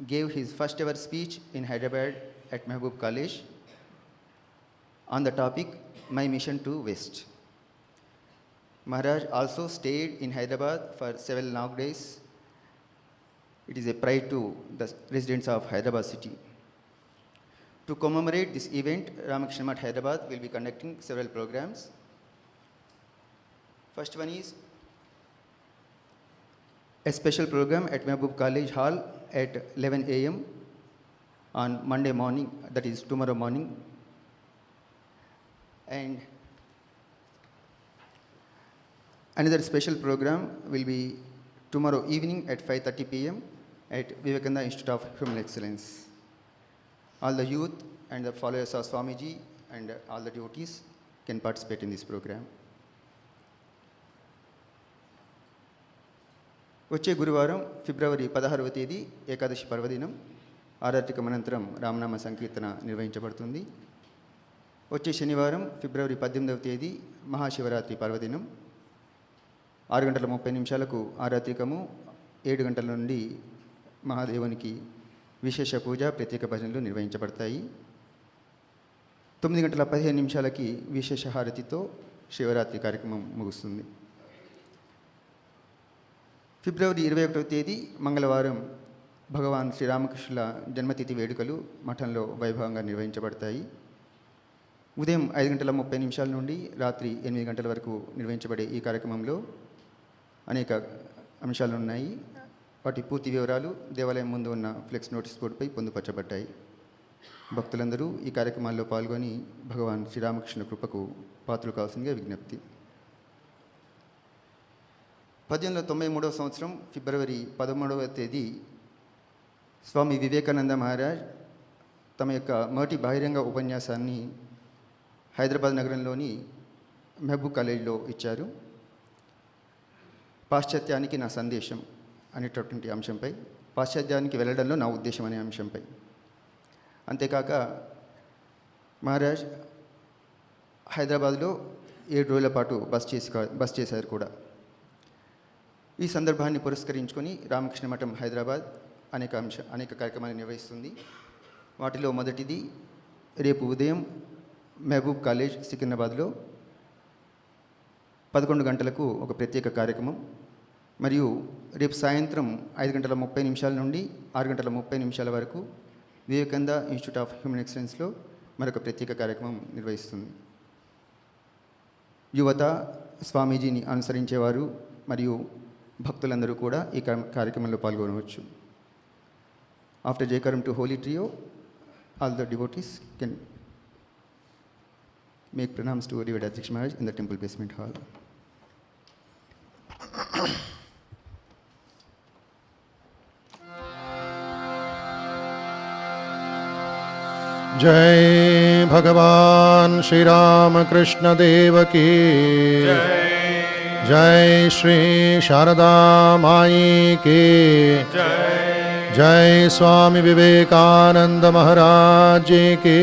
gave his first ever speech in Hyderabad at Mehboob College on the topic, My Mission to West. Maharaj also stayed in Hyderabad for several long days. It is a pride to the residents of Hyderabad city. To commemorate this event, Ramakrishna Math Hyderabad will be conducting several programs. First one is a special program at Mehboob College Hall at 11 a.m. on Monday morning, that is tomorrow morning. And another special program will be tomorrow evening at 5:30 p.m. at Vivekananda Institute of Human Excellence. All the youth and the followers of Swamiji and all the devotees can participate in this program. వచ్చే గురువారం ఫిబ్రవరి 16వ తేదీ ఏకాదశి పర్వదినం ఆరాత్రికం అనంతరం రామనామ సంకీర్తన నిర్వహించబడుతుంది. వచ్చే శనివారం ఫిబ్రవరి 18వ తేదీ మహాశివరాత్రి పర్వదినం 6:30 ఆరాత్రికము, 7 గంటల నుండి మహాదేవునికి విశేష పూజ, ప్రత్యేక భజనలు నిర్వహించబడతాయి. 9:15 విశేష హారతితో శివరాత్రి కార్యక్రమం ముగుస్తుంది. ఫిబ్రవరి 21వ తేదీ మంగళవారం భగవాన్ శ్రీరామకృష్ణుల జన్మతిథి వేడుకలు మఠంలో వైభవంగా నిర్వహించబడతాయి. ఉదయం 5:30 నుండి రాత్రి 8 గంటల వరకు నిర్వహించబడే ఈ కార్యక్రమంలో అనేక అంశాలు ఉన్నాయి. వాటి పూర్తి వివరాలు దేవాలయం ముందు ఉన్న ఫ్లెక్స్ నోటీస్ బోర్డుపై పొందుపరచబడ్డాయి. భక్తులందరూ ఈ కార్యక్రమాల్లో పాల్గొని భగవాన్ శ్రీరామకృష్ణ కృపకు పాత్రలు కావాల్సిందిగా విజ్ఞప్తి. 1893 సంవత్సరం ఫిబ్రవరి 13వ తేదీ స్వామి వివేకానంద మహారాజ్ తమ యొక్క మొదటి బహిరంగ ఉపన్యాసాన్ని హైదరాబాద్ నగరంలోని మెహబూబ్ కాలేజీలో ఇచ్చారు. పాశ్చాత్యానికి నా సందేశం అనేటటువంటి అంశంపై, పాశ్చాత్యానికి వెళ్ళడంలో నా ఉద్దేశం అనే అంశంపై. అంతేకాక మహారాజ్ హైదరాబాద్లో 7 రోజుల పాటు బస్ చేశారు కూడా. ఈ సందర్భాన్ని పురస్కరించుకొని రామకృష్ణ మఠం హైదరాబాద్ అనేక కార్యక్రమాలు నిర్వహిస్తుంది. వాటిలో మొదటిది రేపు ఉదయం మెహబూబ్ కాలేజ్ సికింద్రాబాద్లో 11 గంటలకు ఒక ప్రత్యేక కార్యక్రమం, మరియు రేపు సాయంత్రం 5:30 నుండి 6:30 వరకు వివేకానంద ఇన్స్టిట్యూట్ ఆఫ్ హ్యూమన్ ఎక్సలెన్స్లో మరొక ప్రత్యేక కార్యక్రమం నిర్వహిస్తుంది. యువత, స్వామీజీని అనుసరించేవారు మరియు భక్తులందరూ కూడా ఈ కార్యక్రమంలో పాల్గొనవచ్చు. After Jayakaram to holy trio, all the devotees can make pranams to Revered Adhyaksha Maharaj in the temple basement hall.
जय भगवान श्री रामकृष्ण देव की जय श्री शारदा माई की जय स्वामी विवेकानंद महाराज जी की